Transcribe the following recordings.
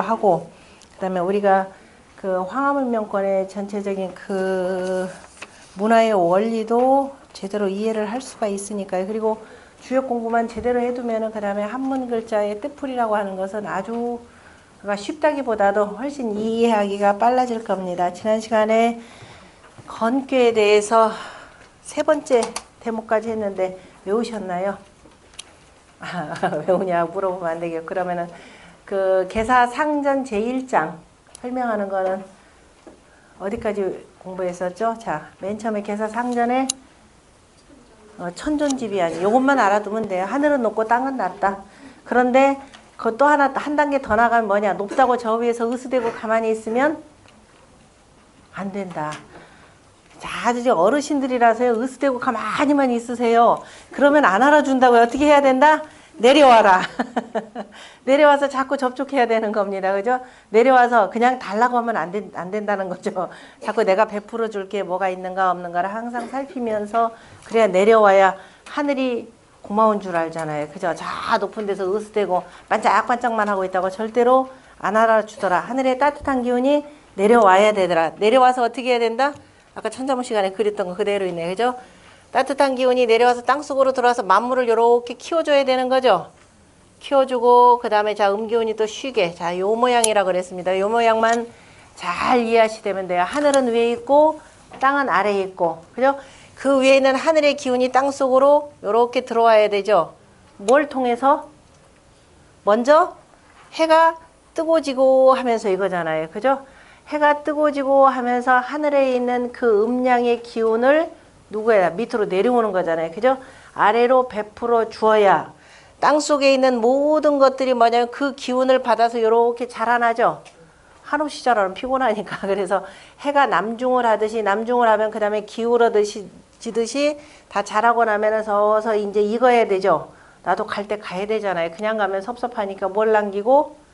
하고, 그다음에 우리가 그 황화문명권의 전체적인 그 문화의 원리도 제대로 이해를 할 수가 있으니까요. 그리고 주역 공부만 제대로 해두면은 그다음에 한문 글자의 뜻풀이라고 하는 것은 아주 쉽다기보다도 훨씬 이해하기가 빨라질 겁니다. 지난 시간에 건괴에 대해서 세 번째 대목까지 했는데 외우셨나요? 외우냐 물어보면 안 되겠고, 그러면은 그 개사상전 제1장 설명하는 거는 어디까지 공부했었죠? 자, 맨 처음에 개사상전에 천존지비하니 요것만 알아두면 돼요. 하늘은 높고 땅은 낮다. 그런데 그것도 하나 한 단계 더 나가면 뭐냐? 높다고 저 위에서 으스대고 가만히 있으면 안 된다. 자, 아주 어르신들이라서요. 으스대고 가만히만 있으세요. 그러면 안 알아준다고요. 어떻게 해야 된다? 내려와라. 내려와서 자꾸 접촉해야 되는 겁니다. 그죠? 내려와서 그냥 달라고 하면 안 된다는 거죠. 자꾸 내가 베풀어 줄게 뭐가 있는가 없는가를 항상 살피면서 그래야 내려와야 하늘이 고마운 줄 알잖아요. 그죠? 저 높은 데서 으스대고 반짝반짝만 하고 있다고 절대로 안 알아주더라. 하늘의 따뜻한 기운이 내려와야 되더라. 내려와서 어떻게 해야 된다? 아까 천자문 시간에 그렸던 거 그대로 있네. 그죠? 따뜻한 기운이 내려와서 땅속으로 들어와서 만물을 이렇게 키워줘야 되는 거죠. 키워주고 그 다음에 자 음기운이 또 쉬게. 자, 요 모양이라 그랬습니다. 요 모양만 잘 이해하시면 돼요. 하늘은 위에 있고 땅은 아래에 있고. 그죠? 그 위에 있는 하늘의 기운이 땅속으로 이렇게 들어와야 되죠. 뭘 통해서? 먼저 해가 뜨고 지고 하면서 이거잖아요. 그죠? 해가 뜨고 지고 하면서 하늘에 있는 그 음양의 기운을 누구야? 밑으로 내려오는 거잖아요. 그죠? 아래로 베풀어 주어야 땅속에 있는 모든 것들이 뭐냐면 그 기운을 받아서 이렇게 자라나죠. 한없이 자라면 피곤하니까. 그래서 해가 남중을 하듯이 남중을 하면 그 다음에 기울어지듯이 다 자라고 나면은 서서 이제 익어야 되죠. 나도 갈 때 가야 되잖아요. 그냥 가면 섭섭하니까 뭘 남기고?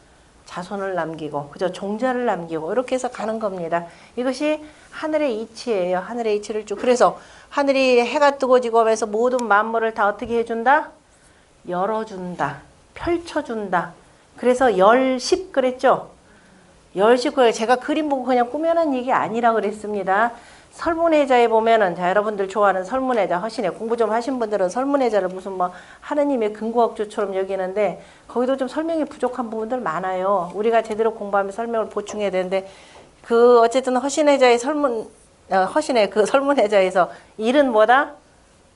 자손을 남기고, 그죠? 종자를 남기고, 이렇게 해서 가는 겁니다. 이것이 하늘의 이치예요. 하늘의 이치를 쭉. 그래서 하늘이 해가 뜨고 지고 하면서 모든 만물을 다 어떻게 해준다? 열어준다. 펼쳐준다. 그래서 열십 그랬죠? 열십, 제가 그림 보고 그냥 꾸며낸 얘기 아니라 그랬습니다. 설문해자에 보면은, 자, 여러분들 좋아하는 설문해자, 허신에 공부 좀 하신 분들은 설문해자를 무슨 뭐 하느님의 근거학조처럼 여기는데 거기도 좀 설명이 부족한 부분들 많아요. 우리가 제대로 공부하면 설명을 보충해야 되는데 그 어쨌든 허신해자의 허신의 그 설문해자에서 일은 뭐다?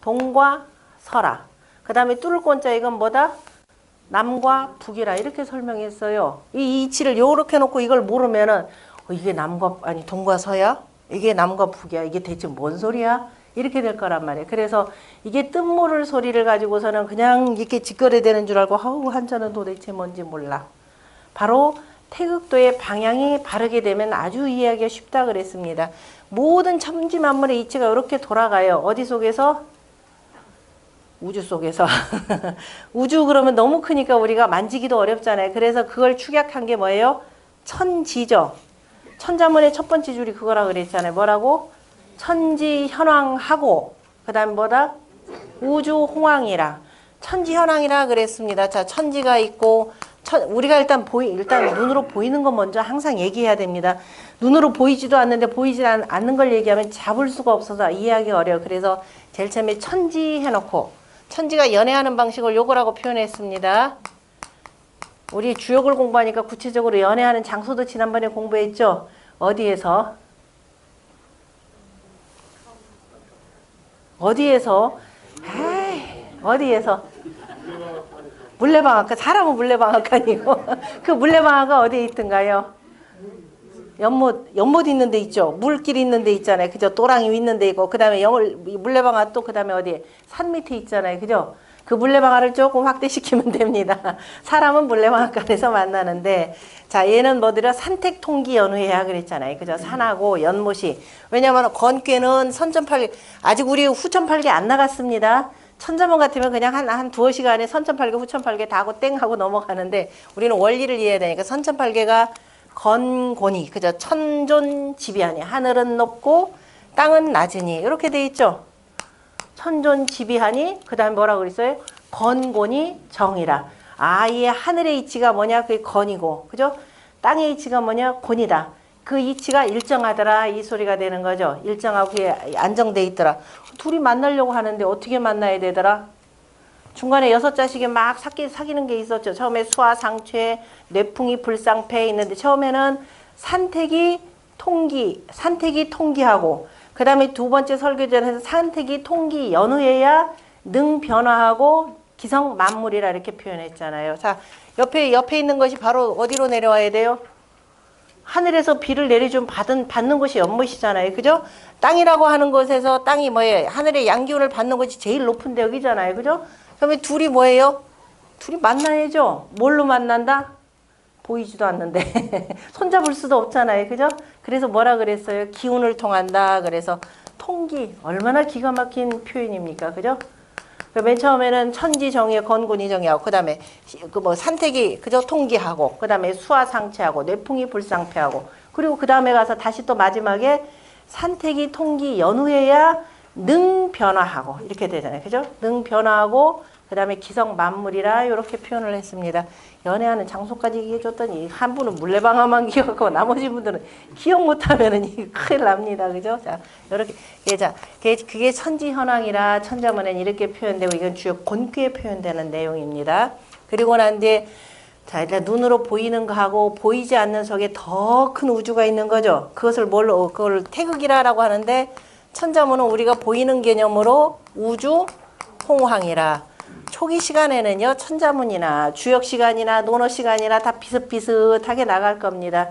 동과 서라. 그 다음에 뚫을 권자 이건 뭐다? 남과 북이라 이렇게 설명했어요. 이 이치를 요렇게 놓고 이걸 모르면은 이게 동과 서야? 이게 남과 북이야. 이게 대체 뭔 소리야? 이렇게 될 거란 말이에요. 그래서 이게 뜻모를 소리를 가지고서는 그냥 이렇게 직거래되는 줄 알고 한자는 도대체 뭔지 몰라. 바로 태극도의 방향이 바르게 되면 아주 이해하기가 쉽다 그랬습니다. 모든 천지 만물의 이치가 이렇게 돌아가요. 어디 속에서? 우주 속에서. 우주 그러면 너무 크니까 우리가 만지기도 어렵잖아요. 그래서 그걸 축약한 게 뭐예요? 천지죠. 천자문의 첫 번째 줄이 그거라 그랬잖아요. 뭐라고? 천지현황하고 그 다음에 뭐다? 우주홍황이라. 천지현황이라 그랬습니다. 자, 천지가 있고 우리가 일단 눈으로 보이는 거 먼저 항상 얘기해야 됩니다. 눈으로 보이지도 않는데 보이지 않는 걸 얘기하면 잡을 수가 없어서 이해하기 어려워. 그래서 제일 처음에 천지 해놓고 천지가 연애하는 방식을 요거라고 표현했습니다. 우리 주역을 공부하니까 구체적으로 연애하는 장소도 지난번에 공부했죠. 어디에서? 어디에서? 물레방앗간. 사람은 물레방앗간이고 그 물레방앗가 어디에 있던가요? 연못 있는 데 있죠. 물길 있는 데 있잖아요. 그죠? 또랑이 있는 데 있고 그 다음에 물레방앗 또 그 다음에 어디에? 산 밑에 있잖아요. 그죠? 그 물레방아를 조금 확대시키면 됩니다. 사람은 물레방앗간에서 만나는데, 자, 얘는 뭐더라? 산택통기연후해야 그랬잖아요. 그죠? 산하고 연못이. 왜냐면 건괴는 선천팔계, 아직 우리 후천팔계 안 나갔습니다. 천자문 같으면 그냥 한 두어 시간에 선천팔계, 후천팔계 다 하고 땡 하고 넘어가는데, 우리는 원리를 이해해야 되니까 선천팔계가 건곤이, 그죠? 천존지비하니. 하늘은 높고 땅은 낮으니. 이렇게 돼 있죠? 천존지비하니 그 다음에 뭐라고 그랬어요? 건곤이 정이라. 아예 하늘의 이치가 뭐냐? 그게 건이고, 그죠? 땅의 이치가 뭐냐? 곤이다. 그 이치가 일정하더라 이 소리가 되는 거죠. 일정하고 안정돼 있더라. 둘이 만나려고 하는데 어떻게 만나야 되더라? 중간에 6자식이 막 사귀는 게 있었죠. 처음에 수화, 상최, 뇌풍이, 불상패 있는데 처음에는 산택이 통기하고 그 다음에 두 번째 설교전에서 산택이 통기 연후에야 능 변화하고 기성 만물이라 이렇게 표현했잖아요. 자, 옆에 있는 것이 바로 어디로 내려와야 돼요? 하늘에서 비를 내려준 받는 곳이 연못이잖아요. 그죠? 땅이라고 하는 곳에서 땅이 뭐예요? 하늘의 양기운을 받는 곳이 제일 높은데 여기잖아요. 그죠? 그러면 둘이 뭐예요? 둘이 만나야죠. 뭘로 만난다? 보이지도 않는데 손잡을 수도 없잖아요. 그죠? 그래서 뭐라 그랬어요? 기운을 통한다. 그래서 통기. 얼마나 기가 막힌 표현입니까? 그죠? 맨 처음에는 천지정의 건곤이 정의하고 그 다음에 산택이 그저 통기하고 그 다음에 수화상체하고 뇌풍이 불상패하고 그리고 그 다음에 가서 다시 또 마지막에 산택이 통기 연후에야 능 변화하고 이렇게 되잖아요. 그죠? 능 변화하고 그 다음에 기성 만물이라 이렇게 표현을 했습니다. 연애하는 장소까지 얘기해줬더니 한 분은 물레방아만 기억하고 나머지 분들은 기억 못하면은 큰일 납니다. 그죠? 자, 이렇게 자, 그게 천지현황이라 천자문에는 이렇게 표현되고 이건 주요 곤귀에 표현되는 내용입니다. 그리고 난 뒤에 자, 일단 눈으로 보이는 거하고 보이지 않는 속에 더 큰 우주가 있는 거죠. 그걸 태극이라고 하는데 천자문은 우리가 보이는 개념으로 우주 홍황이라 초기 시간에는요 천자문이나 주역 시간이나 논어 시간이나 다 비슷비슷하게 나갈 겁니다.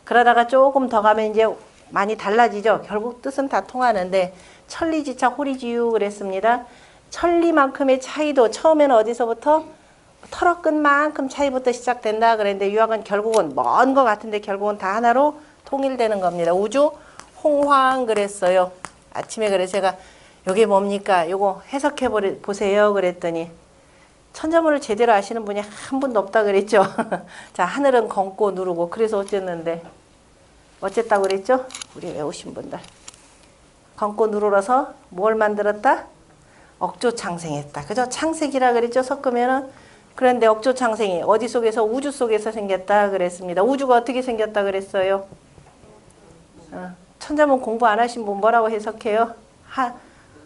그러다가 조금 더 가면 이제 많이 달라지죠. 결국 뜻은 다 통하는데 천리지차 호리지유 그랬습니다. 천리만큼의 차이도 처음에는 어디서부터 털어끈만큼 차이부터 시작된다 그랬는데 유학은 결국은 먼 것 같은데 결국은 다 하나로 통일되는 겁니다. 우주 홍황 그랬어요. 아침에 그래서 제가 이게 뭡니까? 요거 해석해 보세요 그랬더니 천자문을 제대로 아시는 분이 한 분도 없다 그랬죠. 자, 하늘은 검고 누르고 그래서 어쨌다고 그랬죠? 우리 외우신 분들. 검고 누르러서 뭘 만들었다? 억조 창생했다. 그죠? 창색이라 그랬죠? 섞으면은. 그런데 억조 창생이 어디 속에서? 우주 속에서 생겼다 그랬습니다. 우주가 어떻게 생겼다 그랬어요? 천자문 공부 안 하신 분 뭐라고 해석해요?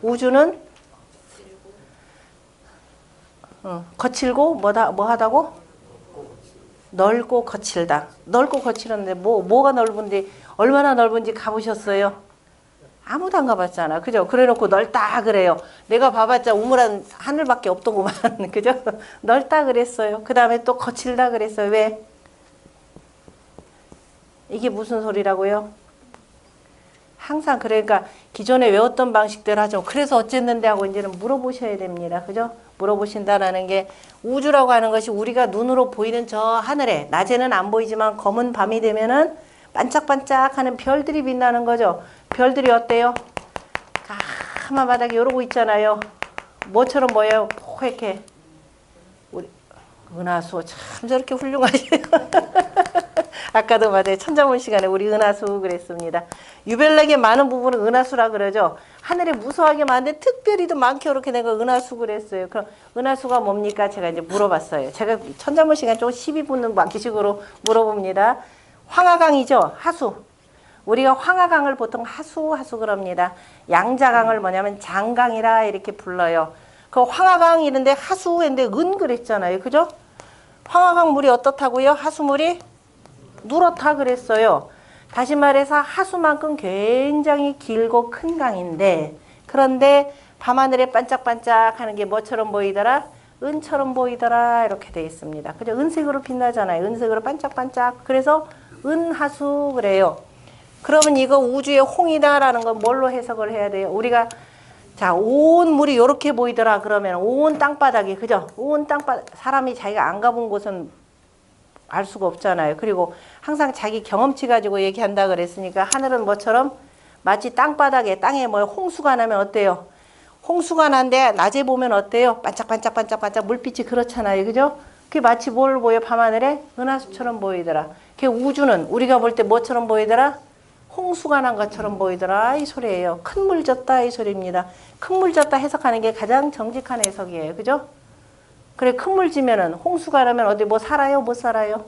우주는 거칠고 뭐 하다고? 넓고 거칠다. 넓고 거칠은데 뭐가 넓은데 얼마나 넓은지 가보셨어요? 아무도 안 가봤잖아. 그죠? 그래놓고 넓다 그래요. 내가 봐봤자 우물한 하늘밖에 없더구만. 그죠? 넓다 그랬어요. 그 다음에 또 거칠다 그랬어요. 왜? 이게 무슨 소리라고요? 항상 그러니까 기존에 외웠던 방식대로 하죠. 그래서 어쨌는데 하고 이제는 물어보셔야 됩니다. 그죠? 물어보신다라는 게 우주라고 하는 것이 우리가 눈으로 보이는 저 하늘에 낮에는 안 보이지만 검은 밤이 되면은 반짝반짝하는 별들이 빛나는 거죠. 별들이 어때요? 까만 바닥에 이러고 있잖아요. 뭐처럼 보여요? 이렇게 우리 은하수 참 저렇게 훌륭하시네요. 아까도 맞아요. 천자문 시간에 우리 은하수 그랬습니다. 유별나게 많은 부분은 은하수라 그러죠. 하늘에 무수하게 많은데 특별히도 많게 이렇게 된 거 은하수 그랬어요. 그럼 은하수가 뭡니까? 제가 이제 물어봤어요. 제가 천자문 시간 조금 12분 막기식으로 물어봅니다. 황하강이죠. 하수. 우리가 황하강을 보통 하수 그럽니다. 양자강을 뭐냐면 장강이라 이렇게 불러요. 그 황하강 이런데 하수인데 은 그랬잖아요. 그죠? 황하강 물이 어떻다고요? 하수물이 누렇다 그랬어요. 다시 말해서 하수만큼 굉장히 길고 큰 강인데 그런데 밤하늘에 반짝반짝 하는 게 뭐처럼 보이더라? 은처럼 보이더라 이렇게 되어 있습니다. 그죠? 은색으로 빛나잖아요. 은색으로 반짝반짝. 그래서 은하수 그래요. 그러면 이거 우주의 홍이다라는 건 뭘로 해석을 해야 돼요? 우리가 자, 온 물이 이렇게 보이더라 그러면 온 땅바닥이 그죠? 온 땅바닥 사람이 자기가 안 가본 곳은 알 수가 없잖아요. 그리고 항상 자기 경험치 가지고 얘기한다 그랬으니까 하늘은 뭐처럼 마치 땅바닥에 땅에 뭐 홍수가 나면 어때요? 홍수가 난데 낮에 보면 어때요? 반짝반짝 물빛이 그렇잖아요. 그죠? 그게 마치 뭘 보여? 밤하늘에 은하수처럼 보이더라. 그 우주는 우리가 볼 때 뭐처럼 보이더라? 홍수가 난 것처럼 보이더라 이 소리예요. 큰 물 졌다 이 소리입니다. 큰 물 졌다 해석하는 게 가장 정직한 해석이에요. 그죠? 그래 큰 물 지면은 홍수가 나면 어디 뭐 살아요? 못 살아요?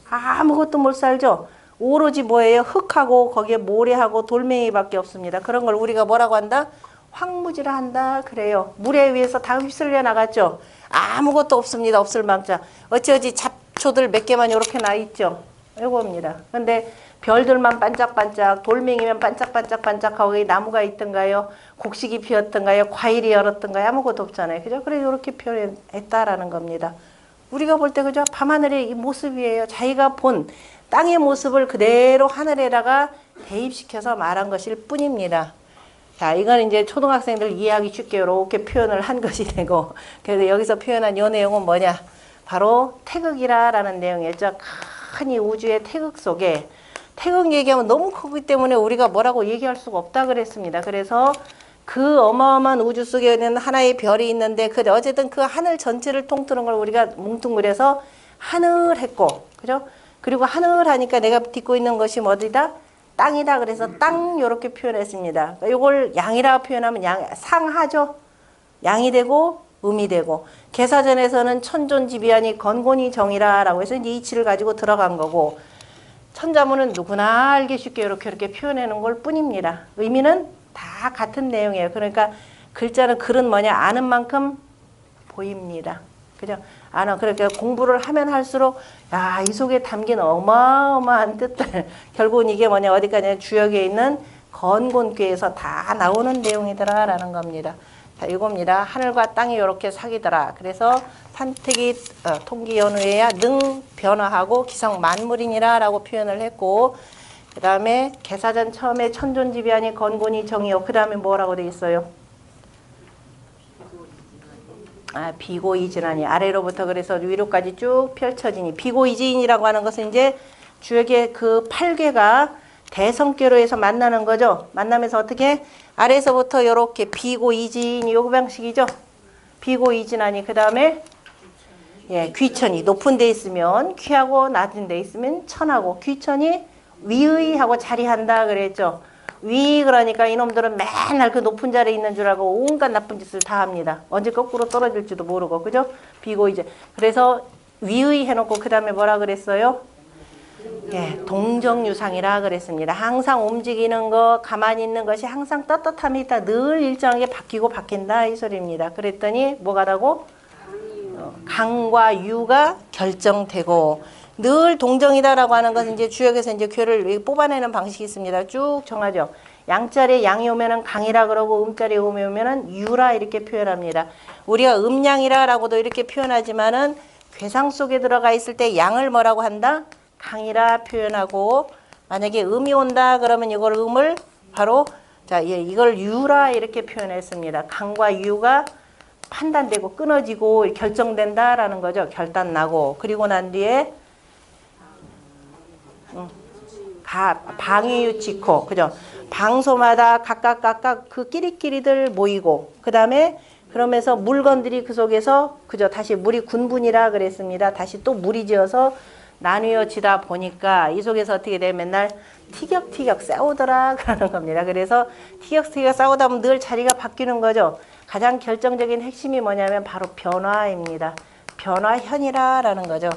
아무것도 못 살죠. 오로지 뭐예요? 흙하고 거기에 모래하고 돌멩이밖에 없습니다. 그런 걸 우리가 뭐라고 한다? 황무지라 한다 그래요. 물에 위에서 다 휩쓸려 나갔죠. 아무것도 없습니다. 없을 망자. 어찌어찌 잡초들 몇 개만 이렇게 나 있죠. 이겁니다. 근데 별들만 반짝반짝, 돌멩이면 반짝반짝반짝하고 거기 나무가 있던가요? 곡식이 피었던가요? 과일이 열었던가요? 아무것도 없잖아요. 그죠? 그래서 이렇게 표현했다라는 겁니다. 우리가 볼 때 그죠? 밤하늘의 이 모습이에요. 자기가 본 땅의 모습을 그대로 하늘에다가 대입시켜서 말한 것일 뿐입니다. 자, 이건 이제 초등학생들 이해하기 쉽게 이렇게 표현을 한 것이 되고, 그래서 여기서 표현한 이 내용은 뭐냐? 바로 태극이라는 내용이었죠. 큰 이 우주의 태극 속에, 태극 얘기하면 너무 크기 때문에 우리가 뭐라고 얘기할 수가 없다 그랬습니다. 그래서 그 어마어마한 우주 속에는 하나의 별이 있는데, 어쨌든 그 하늘 전체를 통틀은 걸 우리가 뭉뚱그려서 하늘 했고, 그죠? 그리고 하늘 하니까 내가 딛고 있는 것이 어디다? 땅이다. 그래서 땅 요렇게 표현했습니다. 요걸 양이라 표현하면 상하죠. 양이 되고 음이 되고, 개사전에서는 천존지비하니 건곤이 정이라라고 해서 이제 이치를 가지고 들어간 거고, 천자문은 누구나 알기 쉽게 이렇게 표현해 놓은 걸 뿐입니다. 의미는 다 같은 내용이에요. 그러니까 글자는 글은 뭐냐? 아는 만큼 보입니다. 그죠? 그러니까 공부를 하면 할수록, 야, 이 속에 담긴 어마어마한 뜻들. 결국은 이게 뭐냐? 어디까지 주역에 있는 건곤괴에서 다 나오는 내용이더라라는 겁니다. 자, 이겁니다. 하늘과 땅이 이렇게 사귀더라. 그래서 판택이 통기연후에야 능 변화하고 기성 만물이니라 라고 표현을 했고, 그 다음에 개사전 처음에 천존지비하니 건곤이 정이요. 그 다음에 뭐라고 돼 있어요? 비고이진하니 아래로부터 그래서 위로까지 쭉 펼쳐지니, 비고이진이라고 하는 것은 이제 주역의 그 8괴가 대성괴로 해서 만나는 거죠. 만나면서 어떻게 아래에서부터 이렇게 비고이진이 요 방식이죠. 비고이진하니 그 다음에 귀천이 높은 데 있으면 귀하고 낮은 데 있으면 천하고, 귀천이 위의하고 자리한다 그랬죠. 위 그러니까 이놈들은 맨날 그 높은 자리에 있는 줄 알고 온갖 나쁜 짓을 다 합니다. 언제 거꾸로 떨어질지도 모르고, 그죠? 비고이제. 그래서 위의 해놓고 그 다음에 뭐라 그랬어요? 동정유상이라 그랬습니다. 항상 움직이는 거, 가만히 있는 것이 항상 떳떳함이 있다. 늘 일정하게 바뀌고 바뀐다 이 소리입니다. 그랬더니 뭐가 라고? 강과 유가 결정되고, 늘 동정이다라고 하는 것은 이제 주역에서 이제 괴를 뽑아내는 방식이 있습니다. 쭉 정하죠. 양자리에 양이 오면은 강이라 그러고, 음자리에 오면은 유라 이렇게 표현합니다. 우리가 음양이라라고도 이렇게 표현하지만은 괴상 속에 들어가 있을 때 양을 뭐라고 한다? 강이라 표현하고, 만약에 음이 온다 그러면 이걸 음을 바로 이걸 유라 이렇게 표현했습니다. 강과 유가 판단되고 끊어지고 결정된다라는 거죠. 결단나고, 그리고 난 뒤에 방위유치코, 그죠? 방소마다 각각 그 끼리끼리들 모이고, 그 다음에 그러면서 물건들이 그 속에서, 그죠? 다시 물이 군분이라 그랬습니다. 다시 또 물이 지어서 나뉘어지다 보니까 이 속에서 어떻게 돼? 맨날 티격티격 싸우더라 그러는 겁니다. 그래서 티격티격 싸우다 보면 늘 자리가 바뀌는 거죠. 가장 결정적인 핵심이 뭐냐면 바로 변화입니다. 변화현이라는 거죠.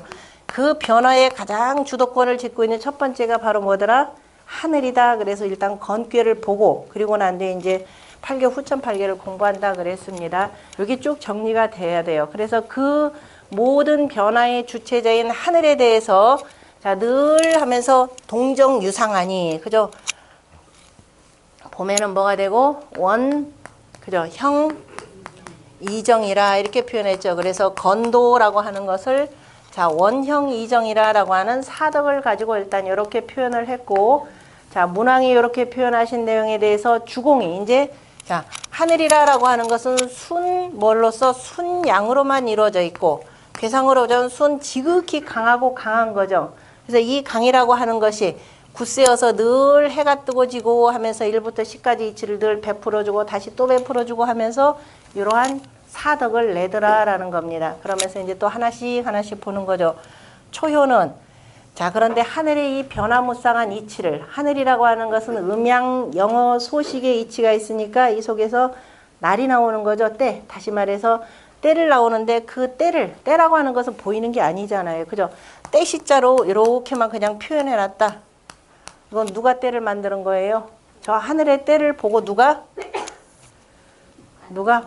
그 변화의 가장 주도권을 쥐고 있는 첫 번째가 바로 뭐더라? 하늘이다. 그래서 일단 건괴를 보고, 그리고 난 뒤에 이제 8개 후천 8개를 공부한다 그랬습니다. 여기 쭉 정리가 돼야 돼요. 그래서 그 모든 변화의 주체자인 하늘에 대해서 늘 하면서 동정유상하니, 그죠? 봄에는 뭐가 되고 그죠? 형 이정이라 이렇게 표현했죠. 그래서 건도라고 하는 것을 원형 이정이라라고 하는 사덕을 가지고 일단 이렇게 표현을 했고, 문왕이 이렇게 표현하신 내용에 대해서 주공이 이제 하늘이라라고 하는 것은 뭘로써 순양으로만 이루어져 있고, 괴상으로는 순 지극히 강하고 강한 거죠. 그래서 이 강이라고 하는 것이 굳세어서 늘 해가 뜨고 지고 하면서 1부터 10까지 이치를 늘 베풀어주고 다시 또 베풀어주고 하면서 이러한 사덕을 내더라라는 겁니다. 그러면서 이제 또 하나씩 보는 거죠. 초효는 그런데 하늘의 이 변화무쌍한 이치를, 하늘이라고 하는 것은 음양 영어 소식의 이치가 있으니까 이 속에서 날이 나오는 거죠. 때. 다시 말해서 때를 나오는데 그 때라고 하는 것은 보이는 게 아니잖아요. 그죠? 떼시자로 이렇게만 그냥 표현해놨다. 이건 누가 떼를 만드는 거예요? 저 하늘의 떼를 보고 누가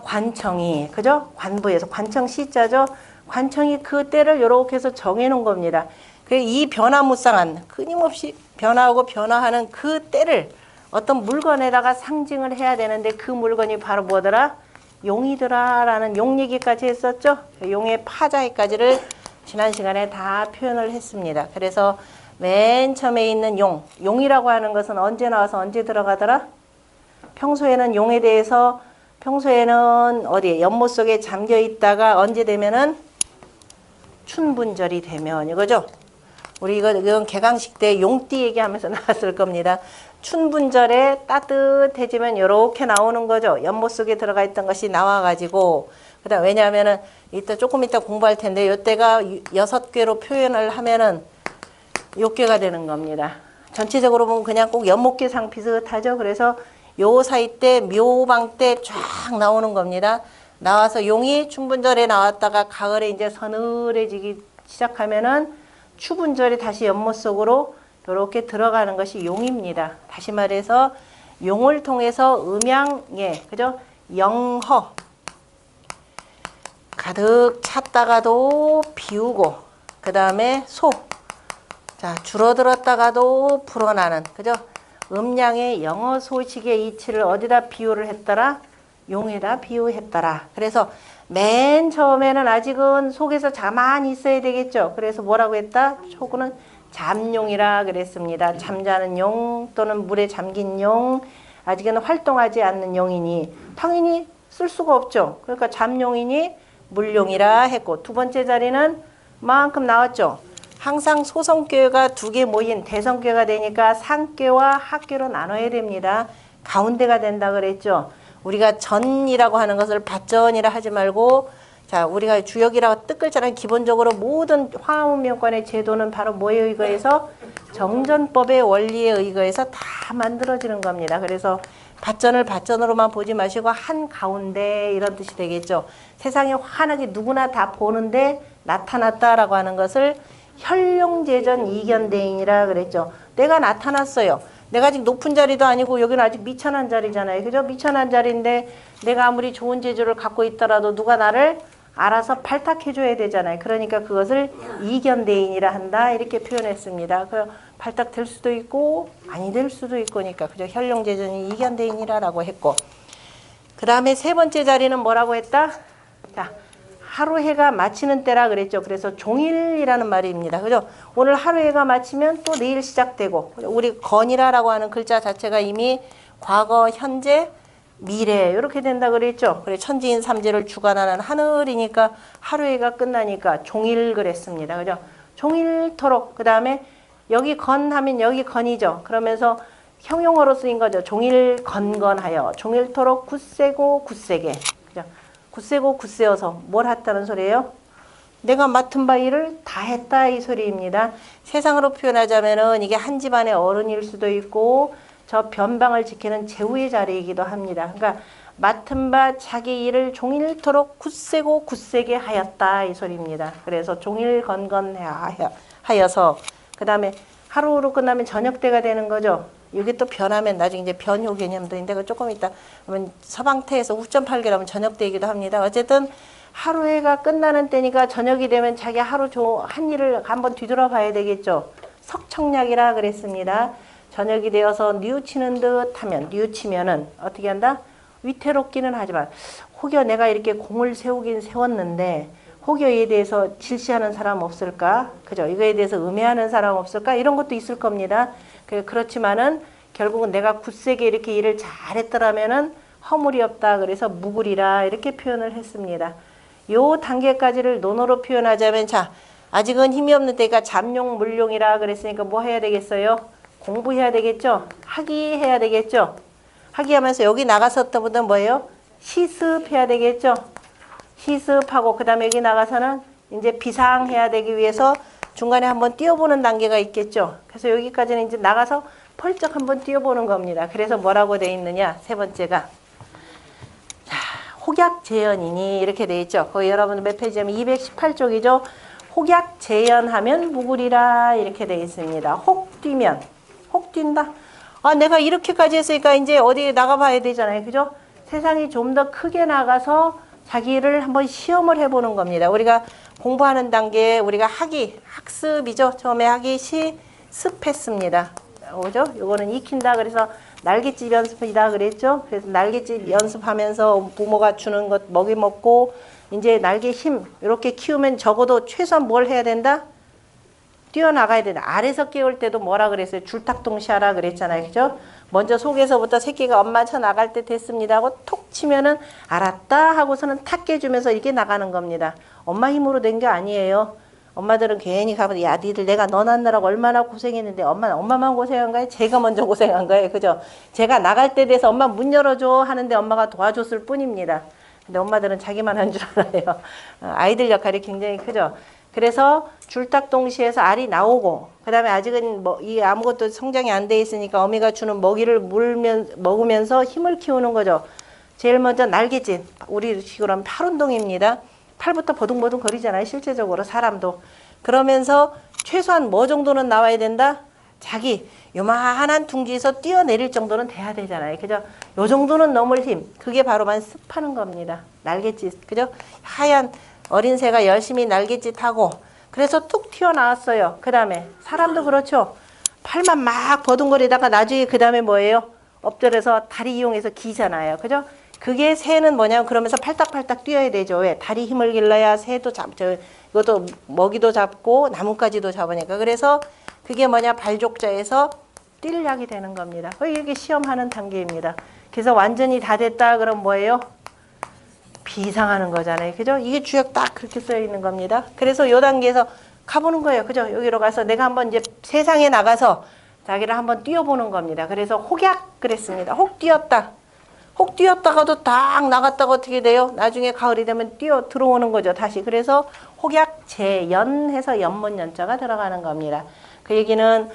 관청이, 그죠? 관부에서 관청 시자죠. 관청이 그 떼를 이렇게 해서 정해놓은 겁니다. 그래서 이 변화무쌍한 끊임없이 변화하고 변화하는 그 때를 어떤 물건에다가 상징을 해야 되는데 그 물건이 바로 뭐더라? 용이더라 라는 용 얘기까지 했었죠. 용의 파자기까지를 지난 시간에 다 표현을 했습니다. 그래서 맨 처음에 있는 용이라고 하는 것은 언제 나와서 언제 들어가더라? 평소에는 용에 대해서 평소에는 어디에 연못 속에 잠겨 있다가 언제 되면은 춘분절이 되면 이거죠. 우리 이건 개강식 때 용띠 얘기하면서 나왔을 겁니다. 춘분절에 따뜻해지면 이렇게 나오는 거죠. 연못 속에 들어가 있던 것이 나와가지고 그다음 왜냐하면은 이따 조금 이따 공부할 텐데 이때가 6개로 표현을 하면은 6개가 되는 겁니다. 전체적으로 보면 그냥 꼭 연못개상 비슷하죠. 그래서 요 사이 때 묘방 때 쫙 나오는 겁니다. 나와서 용이 춘분절에 나왔다가 가을에 이제 서늘해지기 시작하면은 추분절에 다시 연못 속으로 이렇게 들어가는 것이 용입니다. 다시 말해서 용을 통해서 음양예, 그죠? 영허 가득 찼다가도 비우고 그 다음에 자 줄어들었다가도 불어나는 그죠? 음양의 영어 소식의 이치를 어디다 비유를 했더라? 용에다 비유했더라. 그래서 맨 처음에는 아직은 속에서 가만히 있어야 되겠죠. 그래서 뭐라고 했다? 초구는 잠용이라 그랬습니다. 잠자는 용 또는 물에 잠긴 용, 아직은 활동하지 않는 용이니 당연히 쓸 수가 없죠. 그러니까 잠용이니 물용이라 했고 두 번째 자리는 만큼 나왔죠. 항상 소성괴가 2개 모인 대성괴가 되니까 상괴와 하괴로 나눠야 됩니다. 가운데가 된다 그랬죠. 우리가 전이라고 하는 것을 밭전이라 하지 말고 자 우리가 주역이라고 뜻글자는 기본적으로 모든 화음명관의 제도는 바로 뭐에 의거해서 정전법의 원리에 의거해서 다 만들어지는 겁니다. 그래서 밭전을 밭전으로만 보지 마시고 한가운데 이런 뜻이 되겠죠. 세상에 환하게 누구나 다 보는데 나타났다라고 하는 것을 현룡제전 이견대인이라 그랬죠. 내가 나타났어요. 내가 아직 높은 자리도 아니고 여기는 아직 미천한 자리잖아요. 그죠? 미천한 자리인데 내가 아무리 좋은 재주를 갖고 있더라도 누가 나를 알아서 발탁해줘야 되잖아요. 그러니까 그것을 이견대인이라 한다 이렇게 표현했습니다. 발탁될 수도 있고 아니 될 수도 있고니까 그죠? 현룡제전이 이견대인이라고 했고 그 다음에 세 번째 자리는 뭐라고 했다? 자 하루 해가 마치는 때라 그랬죠. 그래서 종일이라는 말입니다. 그죠? 오늘 하루 해가 마치면 또 내일 시작되고 우리 건이라라고 하는 글자 자체가 이미 과거, 현재, 미래 이렇게 된다 그랬죠. 그래 천지인 삼재를 주관하는 하늘이니까 하루 해가 끝나니까 종일 그랬습니다. 그죠? 종일토록 그 다음에 여기 건하면 여기 건이죠. 그러면서 형용어로 쓰인 거죠. 종일 건건하여 종일토록 굳세고 굳세게 그죠? 굳세고 굳세어서 뭘 했다는 소리예요? 내가 맡은 바 일을 다 했다 이 소리입니다. 세상으로 표현하자면은 이게 한 집안의 어른일 수도 있고 저 변방을 지키는 제후의 자리이기도 합니다. 그러니까 맡은 바 자기 일을 종일토록 굳세고 굳세게 하였다 이 소리입니다. 그래서 종일 건건하여서 그 다음에 하루로 끝나면 저녁 때가 되는 거죠. 이게 또 변하면 나중에 이제 변효 개념도 있는데 그 조금 이따 그러면 서방태에서 후점 8개라면 저녁 때이기도 합니다. 어쨌든 하루 해가 끝나는 때니까 저녁이 되면 자기 하루 한 일을 한번 뒤돌아봐야 되겠죠. 석청약이라 그랬습니다. 저녁이 되어서 뉘우치는 듯 하면 뉘우치면은 어떻게 한다? 위태롭기는 하지만 혹여 내가 이렇게 공을 세우긴 세웠는데 혹여 이에 대해서 질시하는 사람 없을까? 그죠? 이거에 대해서 음해하는 사람 없을까? 이런 것도 있을 겁니다. 그렇지만은 결국은 내가 굳세게 이렇게 일을 잘했더라면은 허물이 없다. 그래서 무구리라 이렇게 표현을 했습니다. 요 단계까지를 논어로 표현하자면 자 아직은 힘이 없는 때가 잠용 물용이라 그랬으니까 뭐 해야 되겠어요? 공부해야 되겠죠? 학위해야 되겠죠? 학위하면서 여기 나가섰던 분은 뭐예요? 시습해야 되겠죠? 시습하고 그 다음에 여기 나가서는 이제 비상해야 되기 위해서 중간에 한번 뛰어보는 단계가 있겠죠. 그래서 여기까지는 이제 나가서 펄쩍 한번 뛰어보는 겁니다. 그래서 뭐라고 돼 있느냐? 세 번째가 자, 혹약재현이니 이렇게 돼 있죠. 거기 여러분 몇 페이지냐면 218쪽이죠. 혹약 재연하면 묵으리라 이렇게 되어 있습니다. 혹 뛰면, 혹 뛴다. 아, 내가 이렇게까지 했으니까 이제 어디 나가봐야 되잖아요. 그죠? 세상이 좀 더 크게 나가서 자기를 한번 시험을 해보는 겁니다. 우리가 공부하는 단계에 우리가 학습이죠. 처음에 하기 시습했습니다. 오죠? 요거는 익힌다. 그래서 날갯짓 연습이다 그랬죠. 그래서 날갯짓 연습하면서 부모가 주는 것 먹이 먹고 이제 날개 힘 이렇게 키우면 적어도 최소한 뭘 해야 된다? 뛰어나가야 된다. 알에서 깨울 때도 뭐라 그랬어요? 줄탁동시하라 그랬잖아요. 그죠? 먼저 속에서부터 새끼가 엄마 쳐 나갈 때 됐습니다 하고 톡 치면은 알았다 하고서는 탁 깨주면서 이렇게 나가는 겁니다. 엄마 힘으로 된 게 아니에요. 엄마들은 괜히 가면 야 니들 내가 너 낳느라고 얼마나 고생했는데 엄마만 고생한 거예요? 제가 먼저 고생한 거예요. 그죠? 제가 나갈 때 돼서 엄마 문 열어줘 하는데 엄마가 도와줬을 뿐입니다. 근데 엄마들은 자기만 한 줄 알아요. 아이들 역할이 굉장히 크죠. 그래서 줄탁동시에서 알이 나오고 그 다음에 아직은 이 아무것도 성장이 안 돼 있으니까 어미가 주는 먹이를 먹으면서 힘을 키우는 거죠. 제일 먼저 날갯짓, 우리 식으로 하면 팔운동입니다. 팔부터 버둥버둥 거리잖아요. 실제적으로 사람도. 그러면서 최소한 뭐 정도는 나와야 된다? 자기 요만한 둥지에서 뛰어내릴 정도는 돼야 되잖아요. 그죠? 요 정도는 넘을 힘. 그게 바로만 습하는 겁니다. 날갯짓. 그죠? 하얀 어린 새가 열심히 날갯짓 하고 그래서 뚝 튀어나왔어요. 그 다음에 사람도 그렇죠. 팔만 막 버둥거리다가 나중에 그 다음에 뭐예요? 엎드려서 다리 이용해서 기잖아요. 그죠? 그게 새는 뭐냐면 그러면서 팔딱팔딱 뛰어야 되죠. 왜? 다리 힘을 길러야 새도 이것도 먹이도 잡고 나뭇가지도 잡으니까. 그래서 그게 뭐냐? 발족자에서 뛸약이 되는 겁니다. 이게 시험하는 단계입니다. 그래서 완전히 다 됐다 그럼 뭐예요? 비상하는 거잖아요. 그죠? 이게 주역 딱 그렇게 써 있는 겁니다. 그래서 요 단계에서 가보는 거예요. 그죠? 여기로 가서 내가 한번 이제 세상에 나가서 자기를 한번 뛰어보는 겁니다. 그래서 혹약 그랬습니다. 혹 뛰었다. 혹 뛰었다가도 딱 나갔다가 어떻게 돼요? 나중에 가을이 되면 뛰어 들어오는 거죠. 다시. 그래서 혹약 재연해서 연문연자가 들어가는 겁니다. 그 얘기는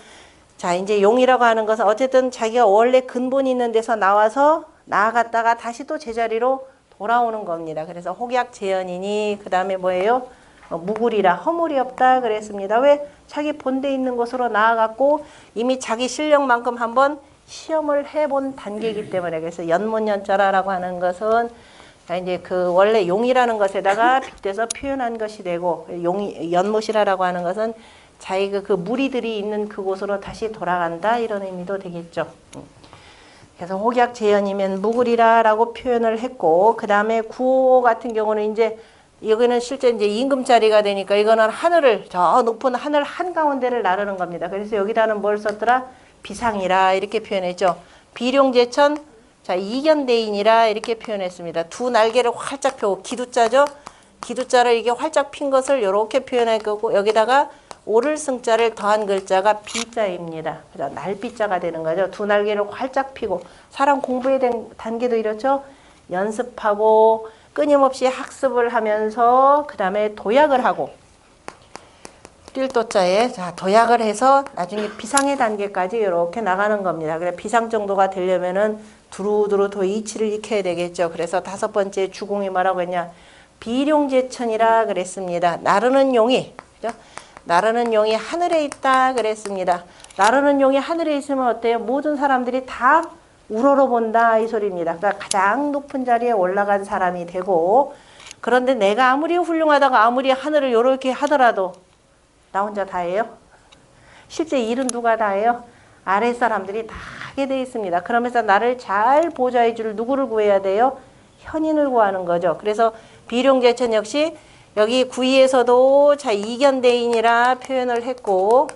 자 이제 용이라고 하는 것은 어쨌든 자기가 원래 근본이 있는 데서 나와서 나아갔다가 다시 또 제자리로 돌아오는 겁니다. 그래서 혹약 재연이니 그 다음에 뭐예요? 묵으리라 허물이 없다 그랬습니다. 왜? 자기 본대 있는 곳으로 나아갔고 이미 자기 실력만큼 한번 시험을 해본 단계이기 때문에 그래서 연문연자라고 하는 것은 이제 그 원래 용이라는 것에다가 빗대서 표현한 것이 되고 연못이라고 하는 것은 자기가 그 무리들이 있는 그곳으로 다시 돌아간다 이런 의미도 되겠죠. 그래서 혹약 재연이면 묵으리라라고 표현을 했고 그 다음에 구호 같은 경우는 이제 여기는 실제 이제 임금자리가 되니까 이거는 하늘을 저 높은 하늘 한가운데를 나르는 겁니다. 그래서 여기다는 뭘 썼더라? 비상이라 이렇게 표현했죠. 비룡제천 자 이견대인이라 이렇게 표현했습니다. 두 날개를 활짝 펴고 기두자죠. 기두자를 이게 활짝 핀 것을 이렇게 표현할 거고 여기다가 오를 승자를 더한 글자가 비자입니다. 그래서 날비자가 되는 거죠. 두 날개를 활짝 펴고 사람 공부에 대한 단계도 이렇죠. 연습하고 끊임없이 학습을 하면서 그 다음에 도약을 하고 띨도자에 자 도약을 해서 나중에 비상의 단계까지 이렇게 나가는 겁니다. 그래 비상 정도가 되려면은 두루두루 더 이치를 익혀야 되겠죠. 그래서 다섯 번째 주공이 뭐라고 했냐? 비룡제천이라 그랬습니다. 나르는 용이 그죠? 나르는 용이 하늘에 있다 그랬습니다. 나르는 용이 하늘에 있으면 어때요? 모든 사람들이 다 우러러 본다 이 소리입니다. 그러니까 가장 높은 자리에 올라간 사람이 되고 그런데 내가 아무리 훌륭하다가 아무리 하늘을 이렇게 하더라도 나 혼자 다 해요? 실제 일은 누가 다 해요? 아래 사람들이 다 하게 돼 있습니다. 그러면서 나를 잘 보좌해 줄 누구를 구해야 돼요? 현인을 구하는 거죠. 그래서 비룡제천 역시 여기 구이에서도 자 이견대인이라 표현을 했고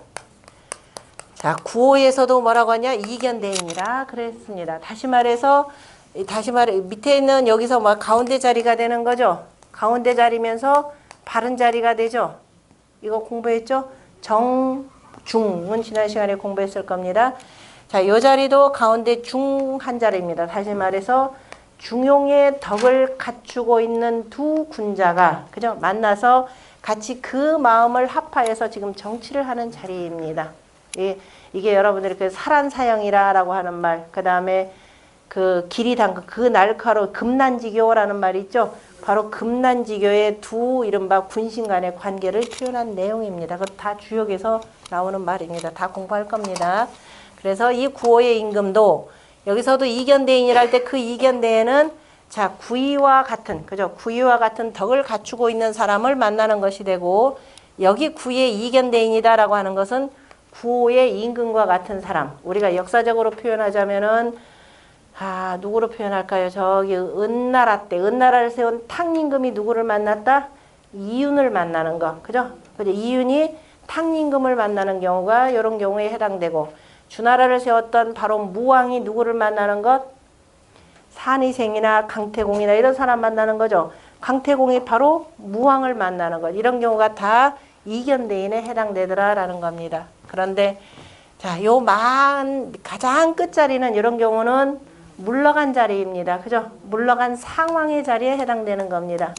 자 구호에서도 뭐라고 하냐 이견대인이라 그랬습니다. 다시 말해 밑에 있는 여기서 뭐 가운데 자리가 되는 거죠. 가운데 자리면서 바른 자리가 되죠. 이거 공부했죠? 정중은 지난 시간에 공부했을 겁니다. 자, 이 자리도 가운데 중한 자리입니다. 다시 말해서 중용의 덕을 갖추고 있는 두 군자가 그죠? 만나서 같이 그 마음을 합하여서 지금 정치를 하는 자리입니다. 이게 여러분들이 그 사란사형이라고 하는 말, 그 다음에 그 길이 담근 그 날카로운 금난지교라는 말이 있죠. 바로 금난지교의 두 이른바 군신 간의 관계를 표현한 내용입니다. 그것 다 주역에서 나오는 말입니다. 다 공부할 겁니다. 그래서 이 구호의 임금도 여기서도 이견대인이랄 때 그 이견대에는 자 구의와 같은 그죠? 구의와 같은 덕을 갖추고 있는 사람을 만나는 것이 되고 여기 구의 이견대인이다라고 하는 것은 구호의 임금과 같은 사람. 우리가 역사적으로 표현하자면은 누구로 표현할까요? 저기 은나라 때 은나라를 세운 탕임금이 누구를 만났다? 이윤을 만나는 거. 그죠? 그죠? 이윤이 탕임금을 만나는 경우가 이런 경우에 해당되고 주나라를 세웠던 바로 무왕이 누구를 만나는 것? 산이생이나 강태공이나 이런 사람 만나는 거죠. 강태공이 바로 무왕을 만나는 것. 이런 경우가 다 이견대인에 해당되더라라는 겁니다. 그런데 자, 가장 끝자리는 이런 경우는 물러간 자리입니다. 그죠? 물러간 상황의 자리에 해당되는 겁니다.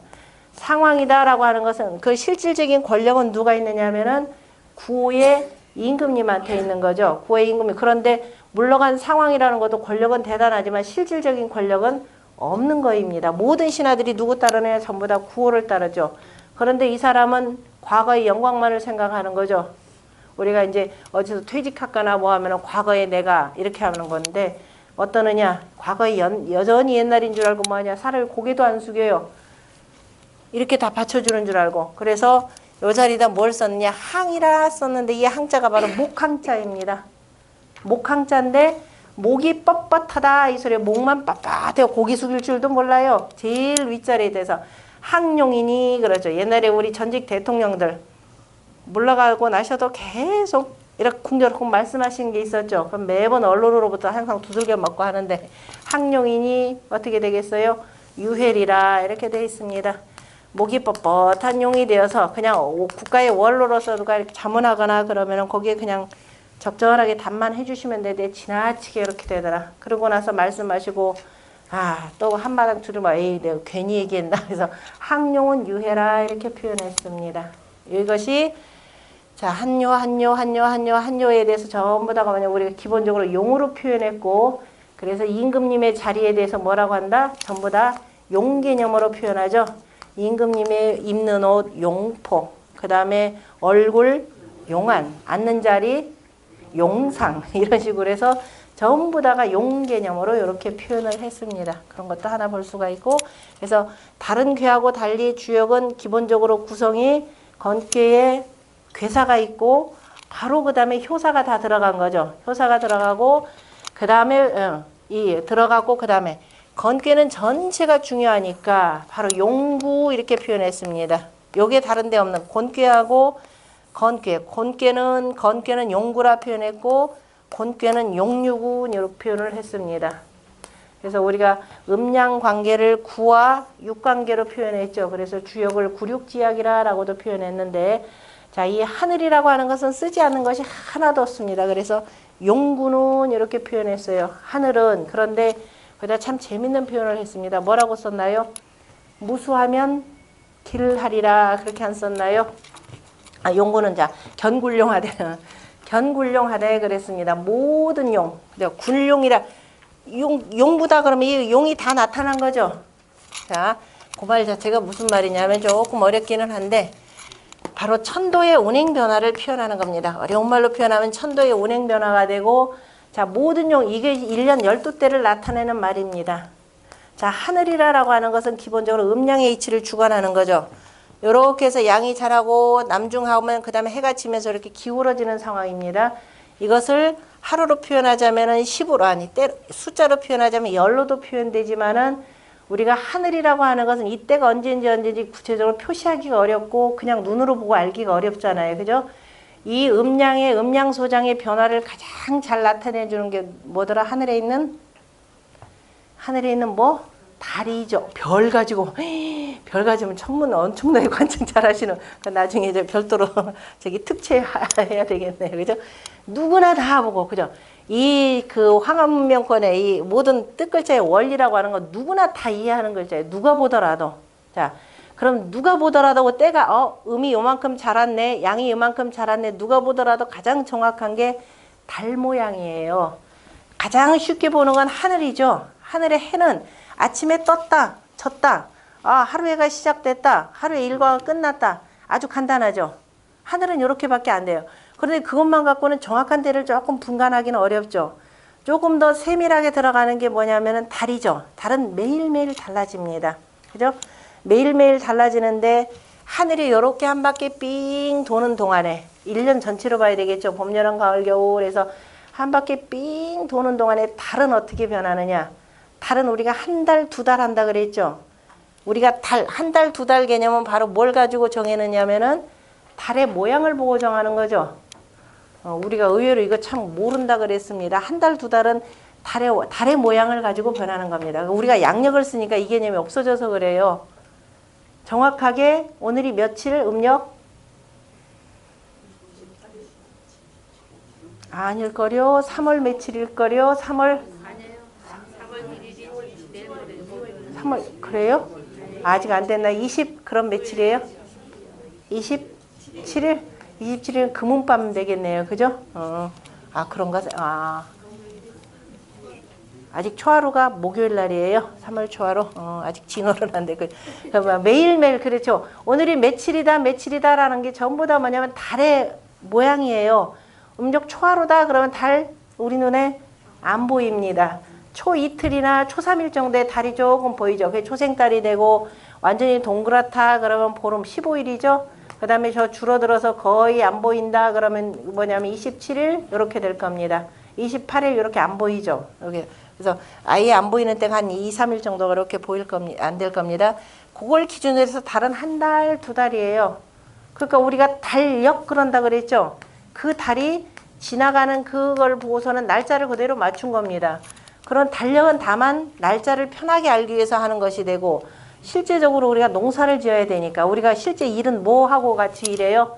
상황이다라고 하는 것은 그 실질적인 권력은 누가 있느냐 하면은 구의 임금님한테 있는 거죠. 구의 임금이. 그런데 물러간 상황이라는 것도 권력은 대단하지만 실질적인 권력은 없는 거입니다. 모든 신하들이 누구 따르느냐? 전부 다 구호를 따르죠. 그런데 이 사람은 과거의 영광만을 생각하는 거죠. 우리가 이제 어디서 퇴직하거나 뭐 하면 과거에 내가 이렇게 하는 건데 어떠느냐? 과거에 여전히 옛날인 줄 알고 뭐하냐? 살을 고개도 안 숙여요. 이렇게 다 받쳐주는 줄 알고. 그래서 요 자리에다 뭘 썼느냐? 항이라 썼는데 이 항자가 바로 목항자입니다. 목항자인데 목이 뻣뻣하다 이 소리에 목만 빳빳해요. 고기 숙일 줄도 몰라요. 제일 윗자리에 대해서 항용이니 그러죠. 옛날에 우리 전직 대통령들 물러가고 나셔도 계속 이렇게 쿵저쿵 말씀하시는 게 있었죠. 그럼 매번 언론으로부터 항상 두들겨 맞고 하는데 항용이니 어떻게 되겠어요? 유혈이라 이렇게 되어 있습니다. 목이 뻣뻣한 용이 되어서 그냥 국가의 원로로서 누가 이렇게 자문하거나 그러면 거기에 그냥 적절하게 답만 해주시면 되는데 지나치게 이렇게 되더라. 그러고 나서 말씀하시고 또 한마당 들으면 에이 내가 괜히 얘기했나. 그래서 항용은 유해라 이렇게 표현했습니다. 이것이 자 한요에 대해서 전부 다가 만약 우리가 기본적으로 용으로 표현했고 그래서 임금님의 자리에 대해서 뭐라고 한다? 전부 다 용 개념으로 표현하죠. 임금님의 입는 옷 용포, 그 다음에 얼굴 용안, 앉는 자리 용상 이런 식으로 해서 전부 다가 용 개념으로 이렇게 표현을 했습니다. 그런 것도 하나 볼 수가 있고 그래서 다른 궤하고 달리 주역은 기본적으로 구성이 건괴에 괴사가 있고 바로 그 다음에 효사가 다 들어간 거죠. 효사가 들어가고 그 다음에 들어가고 그 다음에 건괴는 전체가 중요하니까 바로 용구 이렇게 표현했습니다. 요게 다른 데 없는 곤괴하고 건괴는 용구라 표현했고 곤괴는 용유군 이렇게 표현을 했습니다. 그래서 우리가 음양 관계를 구와 육관계로 표현했죠. 그래서 주역을 구륙지약이라고도 표현했는데 자, 이 하늘이라고 하는 것은 쓰지 않는 것이 하나도 없습니다. 그래서 용구는 이렇게 표현했어요. 하늘은 그런데 거기다 참 재밌는 표현을 했습니다. 뭐라고 썼나요? 무수하면 길하리라 그렇게 안 썼나요? 용구는 자 견굴용하되 그랬습니다. 모든 용, 굴용이라 용보다 그러면 이 용이 다 나타난 거죠. 자, 그 말 자체가 무슨 말이냐면 조금 어렵기는 한데 바로 천도의 운행 변화를 표현하는 겁니다. 어려운 말로 표현하면 천도의 운행 변화가 되고 자, 모든 용 이게 1년 12대를 나타내는 말입니다. 자, 하늘이라고 하는 것은 기본적으로 음양의 이치를 주관하는 거죠. 이렇게 해서 양이 자라고 남중하면 그 다음에 해가 지면서 이렇게 기울어지는 상황입니다. 이것을 하루로 표현하자면은 10으로 숫자로 표현하자면 열로도 표현되지만은 우리가 하늘이라고 하는 것은 이때가 언제인지 구체적으로 표시하기가 어렵고 그냥 눈으로 보고 알기가 어렵잖아요. 그죠? 이 음양소장의 변화를 가장 잘 나타내 주는 게 뭐더라? 하늘에 있는 뭐? 달이죠. 별 가지면 천문 엄청나게 관측 잘 하시는, 나중에 이제 별도로 저기 특채해야 되겠네요. 그죠? 누구나 다 보고, 그죠? 그 황한문명권의 이 모든 뜻글자의 원리라고 하는 건 누구나 다 이해하는 글자예요. 누가 보더라도. 자, 그럼 누가 보더라도 때가, 음이 요만큼 자랐네, 양이 요만큼 자랐네, 누가 보더라도 가장 정확한 게 달 모양이에요. 가장 쉽게 보는 건 하늘이죠. 하늘의 해는 아침에 떴다, 졌다. 아, 하루해가 시작됐다. 하루의 일과가 끝났다. 아주 간단하죠. 하늘은 이렇게밖에 안 돼요. 그런데 그것만 갖고는 정확한 때를 조금 분간하기는 어렵죠. 조금 더 세밀하게 들어가는 게 뭐냐면은 달이죠. 달은 매일매일 달라집니다. 그죠? 매일매일 달라지는데 하늘이 이렇게 한 바퀴 삥 도는 동안에 1년 전체로 봐야 되겠죠. 봄, 여름, 가을, 겨울에서 한 바퀴 삥 도는 동안에 달은 어떻게 변하느냐. 달은 우리가 한 달, 두 달 한다 그랬죠. 우리가 달, 한 달, 두 달 개념은 바로 뭘 가지고 정해느냐면은 달의 모양을 보고 정하는 거죠. 우리가 의외로 이거 참 모른다 그랬습니다. 한 달, 두 달은 달의 모양을 가지고 변하는 겁니다. 우리가 양력을 쓰니까 이 개념이 없어져서 그래요. 정확하게 오늘이 며칠 음력? 아닐걸요. 3월 며칠일걸요. 3월 그래요? 아직 안 됐나? 20 그럼 며칠이에요? 27일? 27일은 금운밤 되겠네요. 그죠? 아, 그런가? 아. 아직 초하루가 목요일 날이에요. 3월 초하루. 아직 진월은 안 되고. 매일매일 그렇죠. 오늘이 며칠이다, 며칠이다라는 게 전부 다 뭐냐면 달의 모양이에요. 음력 초하루다 그러면 달 우리 눈에 안 보입니다. 초 이틀이나 초 3일 정도에 달이 조금 보이죠. 그게 초생달이 되고 완전히 동그랗다 그러면 보름 15일이죠. 그 다음에 저 줄어들어서 거의 안 보인다 그러면 뭐냐면 27일 이렇게 될 겁니다. 28일 이렇게 안 보이죠. 이렇게. 그래서 아예 안 보이는 때가 한 2, 3일 정도가 이렇게 보일 겁니다. 안 될 겁니다. 그걸 기준으로 해서 달은 한 달, 두 달이에요. 그러니까 우리가 달력 그런다 그랬죠. 그 달이 지나가는 그걸 보고서는 날짜를 그대로 맞춘 겁니다. 그런 달력은 다만 날짜를 편하게 알기 위해서 하는 것이 되고 실제적으로 우리가 농사를 지어야 되니까 우리가 실제 일은 뭐 하고 같이 일해요?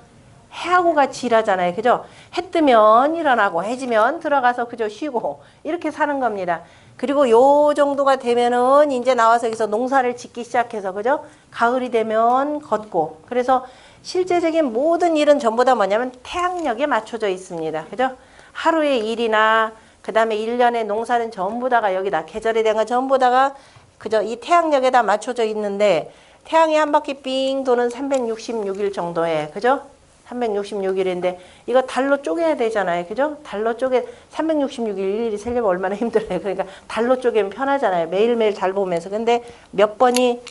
해하고 같이 일하잖아요. 그죠? 해 뜨면 일어나고 해 지면 들어가서 그저 쉬고 이렇게 사는 겁니다. 그리고 요 정도가 되면은 이제 나와서 여기서 농사를 짓기 시작해서 그죠? 가을이 되면 걷고 그래서 실제적인 모든 일은 전부 다 뭐냐면 태양력에 맞춰져 있습니다. 그죠? 하루의 일이나 그 다음에 1년의 농사는 전부 다가 여기다 계절에 대한 건 전부 다가 그저 이 태양력에다 맞춰져 있는데 태양이 한 바퀴 삥 도는 366일 정도에 그죠? 366일인데 이거 달로 쪼개야 되잖아요. 그죠? 달로 쪼개 366일 일일이 세려면 얼마나 힘들어요. 그러니까 달로 쪼개면 편하잖아요. 매일매일 잘 보면서. 근데 몇 번이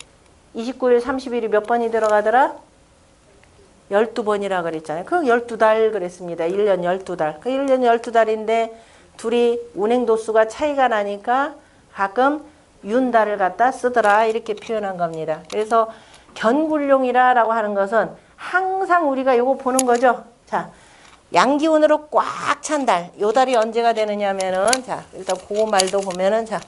29일, 30일이 몇 번이 들어가더라? 12번이라 그랬잖아요. 그 12달 그랬습니다. 1년 12달. 그 1년 12달인데 둘이 운행도수가 차이가 나니까 가끔 윤달을 갖다 쓰더라 이렇게 표현한 겁니다. 그래서 견굴룡이라고 하는 것은 항상 우리가 요거 보는 거죠. 자, 양기운으로 꽉 찬 달. 요 달이 언제가 되느냐면은 자, 일단 그 말도 보면은 자,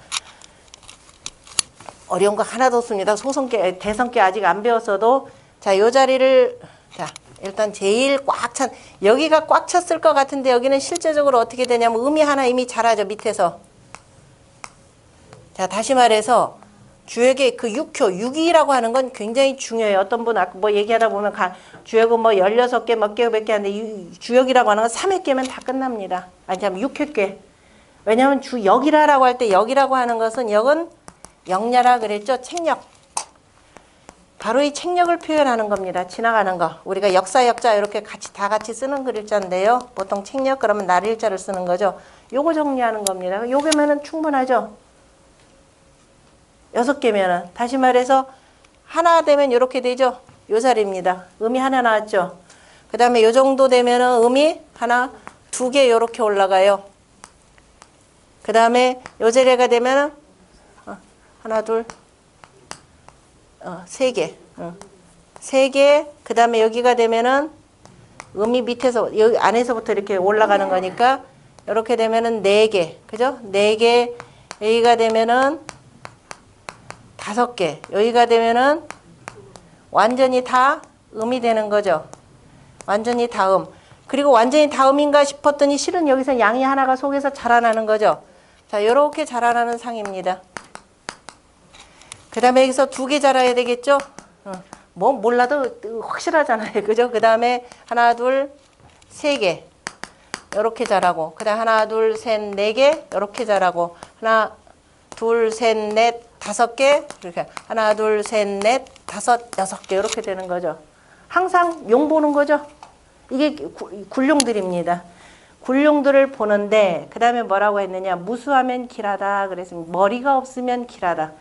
어려운 거 하나도 없습니다. 소성계, 대성계 아직 안 배웠어도 자, 요 자리를 자, 일단 제일 꽉 찬 여기가 꽉 찼을 것 같은데 여기는 실제적으로 어떻게 되냐면 음이 하나 이미 자라죠. 밑에서. 자, 다시 말해서 주역의 그 6효, 6이라고 하는 건 굉장히 중요해요. 어떤 분 아까 뭐 얘기하다 보면 주역은 뭐 16개 몇 개 몇 개 하는데 주역이라고 하는 건 3회 깨면 다 끝납니다. 아니, 참 6회 깨. 왜냐하면 주역이라고 할 때 역이라고 하는 것은 역은 역냐라 그랬죠. 책력. 바로 이 책력을 표현하는 겁니다. 지나가는 거. 우리가 역사, 역자 이렇게 다 같이 쓰는 글자인데요. 보통 책력 그러면 날일자를 쓰는 거죠. 요거 정리하는 겁니다. 요거면은 충분하죠. 6개면은 다시 말해서 하나 되면 이렇게 되죠. 요 자리입니다. 음이 하나 나왔죠. 그 다음에 요 정도 되면은 음이 하나, 2개 요렇게 올라가요. 그 다음에 요 자리가 되면은 하나, 둘, 3개. 3개. 그 다음에 여기가 되면은 음이 밑에서 여기 안에서부터 이렇게 올라가는 거니까 이렇게 되면은 4개. 그죠? 4개. 여기가 되면은 5개. 여기가 되면은 완전히 다 음이 되는 거죠. 완전히 다 음. 그리고 완전히 다 음인가 싶었더니 실은 여기서 양이 하나가 속에서 자라나는 거죠. 자, 요렇게 자라나는 상입니다. 그 다음에 여기서 2개 자라야 되겠죠? 뭐 몰라도 확실하잖아요. 그죠? 그 다음에 하나, 둘, 3개. 요렇게 자라고. 그 다음 하나, 둘, 셋, 4개. 요렇게 자라고. 하나, 둘, 셋, 넷, 다섯 개. 이렇게 하나, 둘, 셋, 넷, 다섯, 여섯 개 이렇게 되는 거죠. 항상 용 보는 거죠. 이게 굴룡들입니다. 굴룡들을 보는데 그 다음에 뭐라고 했느냐. 무수하면 길하다 그랬습니다. 머리가 없으면 길하다.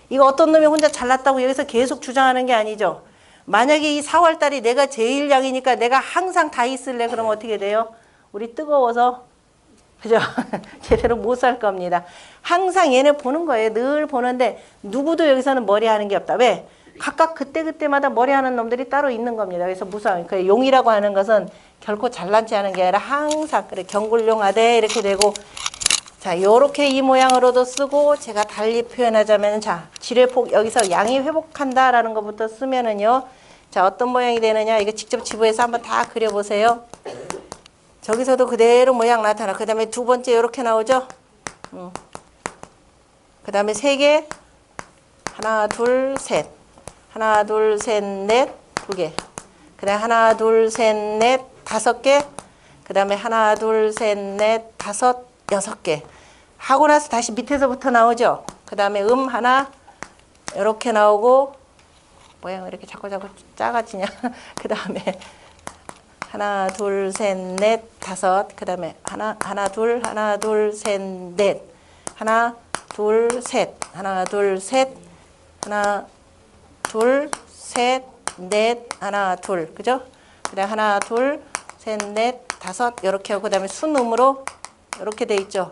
이거 어떤 놈이 혼자 잘났다고 여기서 계속 주장하는 게 아니죠. 만약에 이 4월달이 내가 제일 양이니까 내가 항상 다 있을래. 그러면 어떻게 돼요? 우리 뜨거워서 그죠? 제대로 못 살 겁니다. 항상 얘네 보는 거예요. 늘 보는데 누구도 여기서는 머리 하는 게 없다. 왜? 각각 그때그때마다 머리 하는 놈들이 따로 있는 겁니다. 그래서 무서워. 그 용이라고 하는 것은 결코 잘난 체 하는 게 아니라 항상 그래 경굴용하되 이렇게 되고 자 요렇게 이 모양으로도 쓰고 제가 달리 표현하자면 자 지뢰폭 여기서 양이 회복한다라는 것부터 쓰면은요. 자 어떤 모양이 되느냐 이거 직접 지부해서 한번 다 그려보세요. 저기서도 그대로 모양 나타나. 그 다음에 두 번째 이렇게 나오죠. 그 다음에 세 개. 하나, 둘, 셋. 하나, 둘, 셋, 넷. 두 개. 그 다음에 하나, 둘, 셋, 넷. 다섯 개. 그 다음에 하나, 둘, 셋, 넷. 다섯, 여섯 개. 하고 나서 다시 밑에서부터 나오죠. 그 다음에 하나. 이렇게 나오고. 모양이 이렇게 자꾸 작아지냐. 그 다음에 하나, 둘, 셋, 넷, 다섯. 그 다음에 하나, 둘, 셋, 넷. 하나, 둘, 셋. 하나, 둘, 셋. 하나, 둘, 셋, 넷. 하나, 둘. 그죠? 그 다음에 하나, 둘, 셋, 넷, 다섯. 이렇게 하고, 그 다음에 순음으로 이렇게 돼 있죠.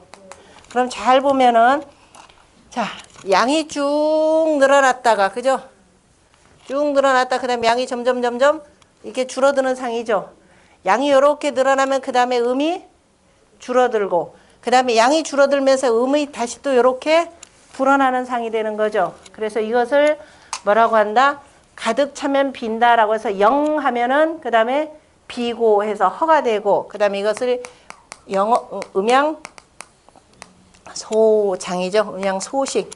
그럼 잘 보면은, 자, 양이 쭉 늘어났다가, 그죠? 쭉 늘어났다. 그 다음에 양이 점점 이렇게 줄어드는 상이죠. 양이 이렇게 늘어나면 그 다음에 음이 줄어들고 그 다음에 양이 줄어들면서 음이 다시 또 이렇게 불어나는 상이 되는 거죠. 그래서 이것을 뭐라고 한다? 가득 차면 빈다라고 해서 영 하면은 그 다음에 비고 해서 허가 되고 그 다음에 이것을 음양 소장이죠. 음양 소식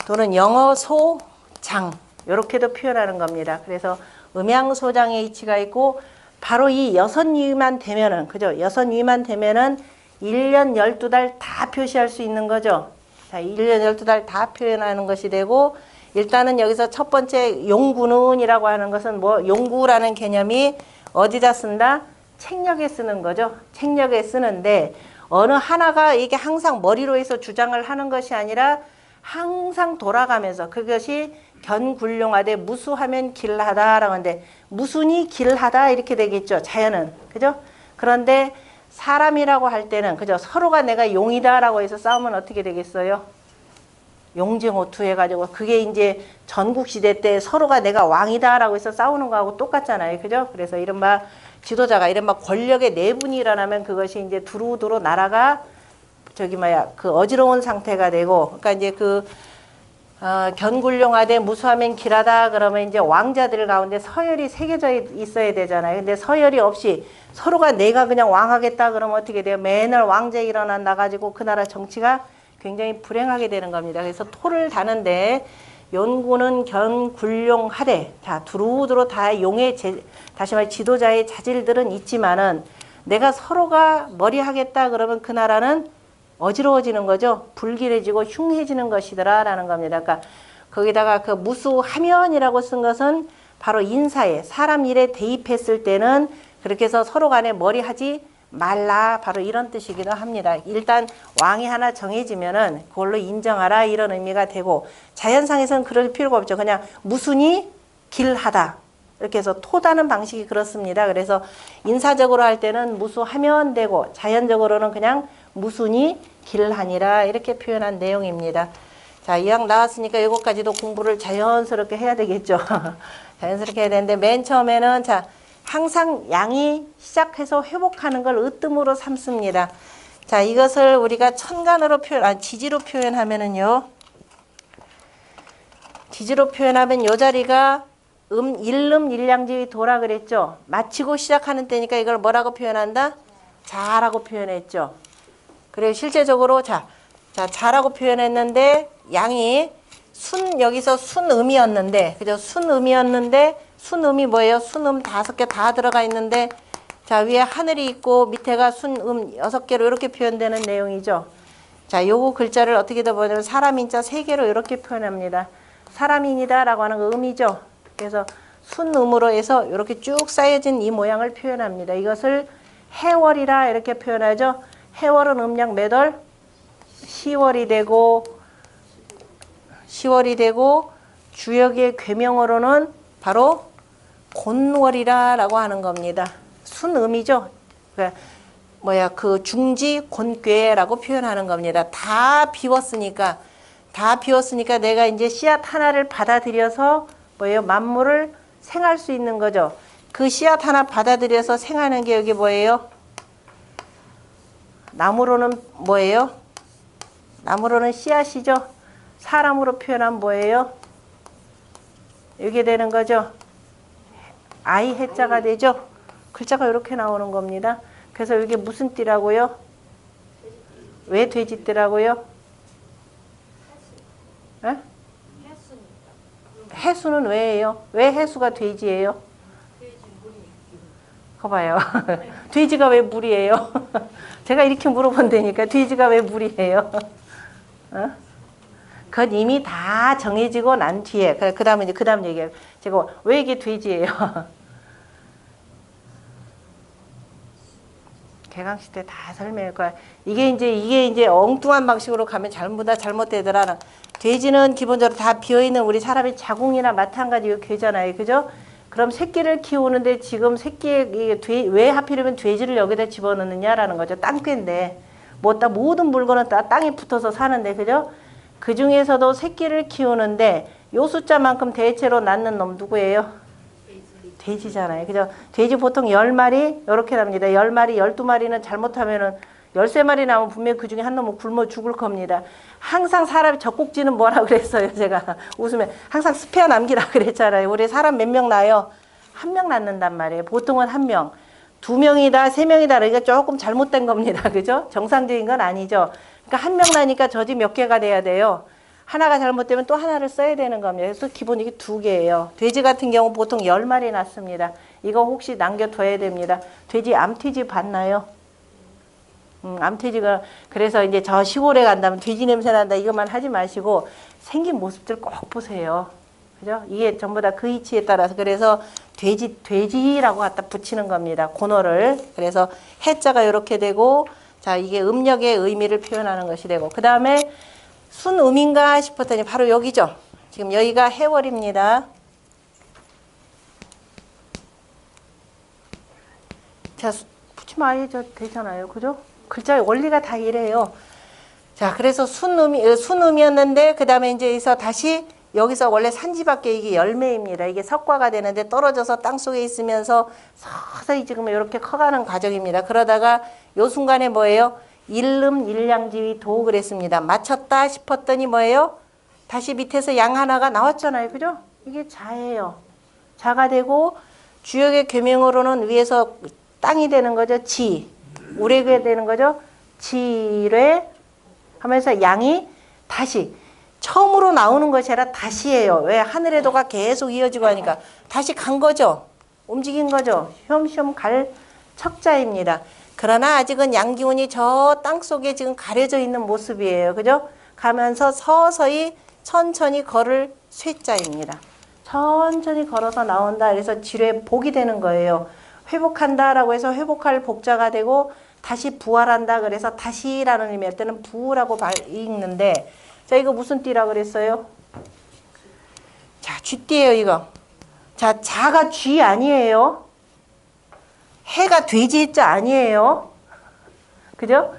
또는 영어 소장 이렇게도 표현하는 겁니다. 그래서 음양 소장의 이치가 있고 바로 이 6위만 되면은, 그죠? 6위만 되면은 1년 12달 다 표시할 수 있는 거죠. 자, 1년 12달 다 표현하는 것이 되고, 일단은 여기서 첫 번째 용구는이라고 하는 것은 뭐, 용구라는 개념이 어디다 쓴다? 책력에 쓰는 거죠. 책력에 쓰는데, 어느 하나가 이게 항상 머리로 해서 주장을 하는 것이 아니라 항상 돌아가면서 그것이 견굴용하되 무수하면 길하다라고 하는데 무순이 길하다 이렇게 되겠죠. 자연은. 그죠? 그런데 사람이라고 할 때는 그죠? 서로가 내가 용이다라고 해서 싸우면 어떻게 되겠어요? 용쟁오투 해가지고 그게 이제 전국시대 때 서로가 내가 왕이다라고 해서 싸우는 거하고 똑같잖아요. 그죠? 그래서 이른바 지도자가 이른바 권력의 내분이 일어나면 그것이 이제 두루두루 나라가 그 어지러운 상태가 되고 그러니까 이제 견굴용하되 무수하면 길하다 그러면 이제 왕자들 가운데 서열이 새겨져 있어야 되잖아요. 근데 서열이 없이 서로가 내가 그냥 왕하겠다 그러면 어떻게 돼요? 맨날 왕제 일어난다 가지고 그 나라 정치가 굉장히 불행하게 되는 겁니다. 그래서 토를 다는데 연구는 견굴용하되 자 두루두루 다 용의 다시 말해 지도자의 자질들은 있지만은 내가 서로가 머리 하겠다 그러면 그 나라는 어지러워지는 거죠. 불길해지고 흉해지는 것이더라라는 겁니다. 그러니까 거기다가 그 무수하면이라고 쓴 것은 바로 인사에 사람 일에 대입했을 때는 그렇게 해서 서로 간에 머리 하지 말라 바로 이런 뜻이기도 합니다. 일단 왕이 하나 정해지면은 그걸로 인정하라 이런 의미가 되고 자연상에서는 그럴 필요가 없죠. 그냥 무순이 길하다. 이렇게 해서 토다는 방식이 그렇습니다. 그래서 인사적으로 할 때는 무수하면 되고 자연적으로는 그냥 무순이 길하니라 이렇게 표현한 내용입니다. 자, 이왕 나왔으니까 이것까지도 공부를 자연스럽게 해야 되겠죠. 자연스럽게 해야 되는데 맨 처음에는 자 항상 양이 시작해서 회복하는 걸 으뜸으로 삼습니다. 자, 이것을 우리가 천간으로 지지로 표현하면은요. 지지로 표현하면 요 자리가 일름 일량지위 도라 그랬죠. 마치고 시작하는 때니까 이걸 뭐라고 표현한다? 자라고 표현했죠. 그리고 실제적으로 자라고 표현했는데 양이 여기서 순음이었는데 그죠? 순음이었는데 순음이 뭐예요? 순음 5개 다 들어가 있는데 자 위에 하늘이 있고 밑에가 순음 6개로 이렇게 표현되는 내용이죠. 자, 요거 글자를 어떻게 더 보냐면 사람인자 세 개로 이렇게 표현합니다. 사람인이다라고 하는 거 음이죠. 그래서 순음으로 해서 이렇게 쭉 쌓여진 이 모양을 표현합니다. 이것을 해월이라 이렇게 표현하죠. 해월은 음력 몇 월? 10월이 되고 주역의 괴명으로는 바로 곤월이라고 하는 겁니다. 순음이죠. 그 중지 곤괴라고 표현하는 겁니다. 다 비웠으니까 내가 이제 씨앗 하나를 받아들여서 만물을 생할 수 있는 거죠. 그 씨앗 하나 받아들여서 생하는 게 여기 뭐예요? 나무로는 뭐예요? 나무로는 씨앗이죠. 사람으로 표현하면 뭐예요? 이게 되는 거죠. 아이 해자가 되죠. 글자가 이렇게 나오는 겁니다. 그래서 이게 무슨 띠라고요? 왜 돼지띠라고요? 에? 해수는 왜예요? 왜 해수가 돼지예요? 거봐요. 돼지가 왜 물이에요? 제가 이렇게 물어본다니까 돼지가 왜 물이에요? 어? 그건 이미 다 정해지고 난 뒤에 그 다음에 이제 그 다음 얘기해요. 제가 왜 이게 돼지예요? 개강시 때 다 설명할 거야. 이게 이제 엉뚱한 방식으로 가면 잘못되더라. 돼지는 기본적으로 다 비어있는 우리 사람의 자궁이나 마찬가지로 괴잖아요. 그죠? 그럼 새끼를 키우는데 지금 왜 하필이면 돼지를 여기다 집어넣느냐라는 거죠. 땅괴인데. 모든 물건은 다 땅에 붙어서 사는데, 그죠? 그 중에서도 새끼를 키우는데 요 숫자만큼 대체로 낳는 놈 누구예요? 돼지잖아요. 그죠? 돼지 보통 10마리 이렇게 납니다. 10마리, 12마리는 잘못하면은 13마리 나오면 분명히 그 중에 한 놈은 굶어 죽을 겁니다. 항상 사람이 젖꼭지는 뭐라 그랬어요? 제가 웃으면 항상 스페어 남기라 그랬잖아요. 우리 사람 몇 명 낳아요? 1명 낳는단 말이에요. 보통은 1명. 2명이다, 3명이다. 그러니까 조금 잘못된 겁니다. 그죠? 정상적인 건 아니죠. 그러니까 1명 나니까 젖이 몇 개가 돼야 돼요? 하나가 잘못되면 또 하나를 써야 되는 겁니다. 그래서 기본 이게 2개예요. 돼지 같은 경우 보통 10마리 낳습니다. 이거 혹시 남겨둬야 됩니다. 돼지 암퇴지 봤나요? 암퇴지가 그래서 이제 저 시골에 간다면 돼지 냄새 난다 이것만 하지 마시고 생긴 모습들 꼭 보세요. 그죠? 이게 전부 다 그 이치에 따라서 그래서 돼지라고 갖다 붙이는 겁니다. 고노를. 그래서 해자가 이렇게 되고 자 이게 음력의 의미를 표현하는 것이 되고 그 다음에 순음인가 싶었더니 바로 여기죠. 지금 여기가 해월입니다. 자 붙이면 아예 되잖아요. 그죠? 글자의 원리가 다 이래요. 자, 그래서 순음이었는데, 그 다음에 이제 여기서 원래 산지밖에 이게 열매입니다. 이게 석과가 되는데 떨어져서 땅 속에 있으면서 서서히 지금 이렇게 커가는 과정입니다. 그러다가 요 순간에 뭐예요? 일름 일량지위 도 그랬습니다. 맞췄다 싶었더니 뭐예요? 다시 밑에서 양 하나가 나왔잖아요. 그죠? 이게 자예요. 자가 되고 주역의 계명으로는 위에서 땅이 되는 거죠. 지. 우레게 되는 거죠. 지뢰 하면서 양이 다시 처음으로 나오는 것이 아니라 다시예요. 왜? 하늘의 도가 계속 이어지고 하니까 다시 간 거죠. 움직인 거죠. 쉬엄쉬엄 갈 척자입니다. 그러나 아직은 양기운이 저 땅속에 지금 가려져 있는 모습이에요. 그죠? 가면서 서서히 천천히 걸을 쇠자입니다. 천천히 걸어서 나온다. 그래서 지뢰 복이 되는 거예요. 회복한다라고 해서 회복할 복자가 되고 다시 부활한다 그래서 다시라는 의미 할 때는 부라고 읽는데 자 이거 무슨 띠라 그랬어요? 자 쥐띠예요 이거. 자 자가 쥐 아니에요? 해가 돼지자 아니에요? 그죠?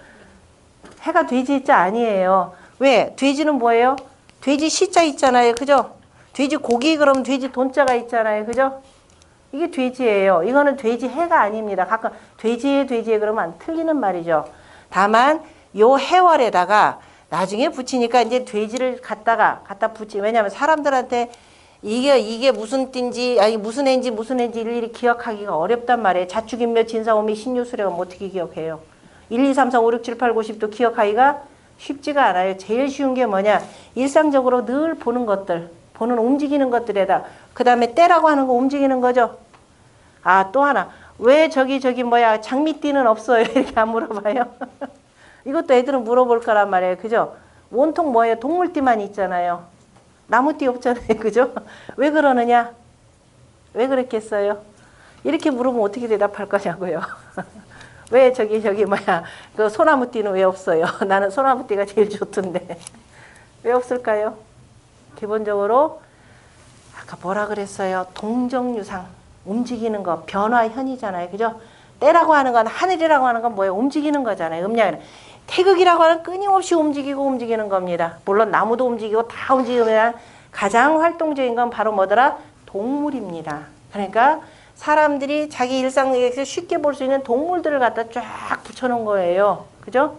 해가 돼지자 아니에요. 왜? 돼지는 뭐예요? 돼지 시자 있잖아요. 그죠? 돼지 고기 그러면 돼지 돈자가 있잖아요. 그죠? 이게 돼지예요. 이거는 돼지 해가 아닙니다. 가끔 돼지에 그러면 틀리는 말이죠. 다만 요 해월에다가 나중에 붙이니까 이제 돼지를 갖다 붙이. 왜냐하면 사람들한테 이게 무슨 띠인지 아니 무슨 해인지 일일이 기억하기가 어렵단 말이에요. 자축인묘 진사오미 신유수령은 어떻게 기억해요? 1, 2, 3, 4, 5, 6, 7, 8, 9, 10도 기억하기가 쉽지가 않아요. 제일 쉬운 게 뭐냐? 일상적으로 늘 보는 것들, 움직이는 것들에다 그 다음에 때라고 하는 거 움직이는 거죠. 아, 또 하나. 왜 장미띠는 없어요? 이렇게 안 물어봐요. 이것도 애들은 물어볼 거란 말이에요. 그죠? 온통 뭐예요? 동물띠만 있잖아요. 나무띠 없잖아요. 그죠? 왜 그러느냐? 왜 그랬겠어요? 이렇게 물으면 어떻게 대답할 거냐고요. 왜 저기 뭐야 그 소나무띠는 왜 없어요? 나는 소나무띠가 제일 좋던데. 왜 없을까요? 기본적으로 아까 뭐라 그랬어요? 동정유상, 움직이는 거, 변화현이잖아요. 그죠? 때라고 하는 건, 하늘이라고 하는 건 뭐예요? 움직이는 거잖아요. 음양은. 태극이라고 하는 끊임없이 움직이고 움직이는 겁니다. 물론 나무도 움직이고 다 움직이면 가장 활동적인 건 바로 뭐더라? 동물입니다. 그러니까 사람들이 자기 일상에서 쉽게 볼 수 있는 동물들을 갖다 쫙 붙여놓은 거예요. 그죠?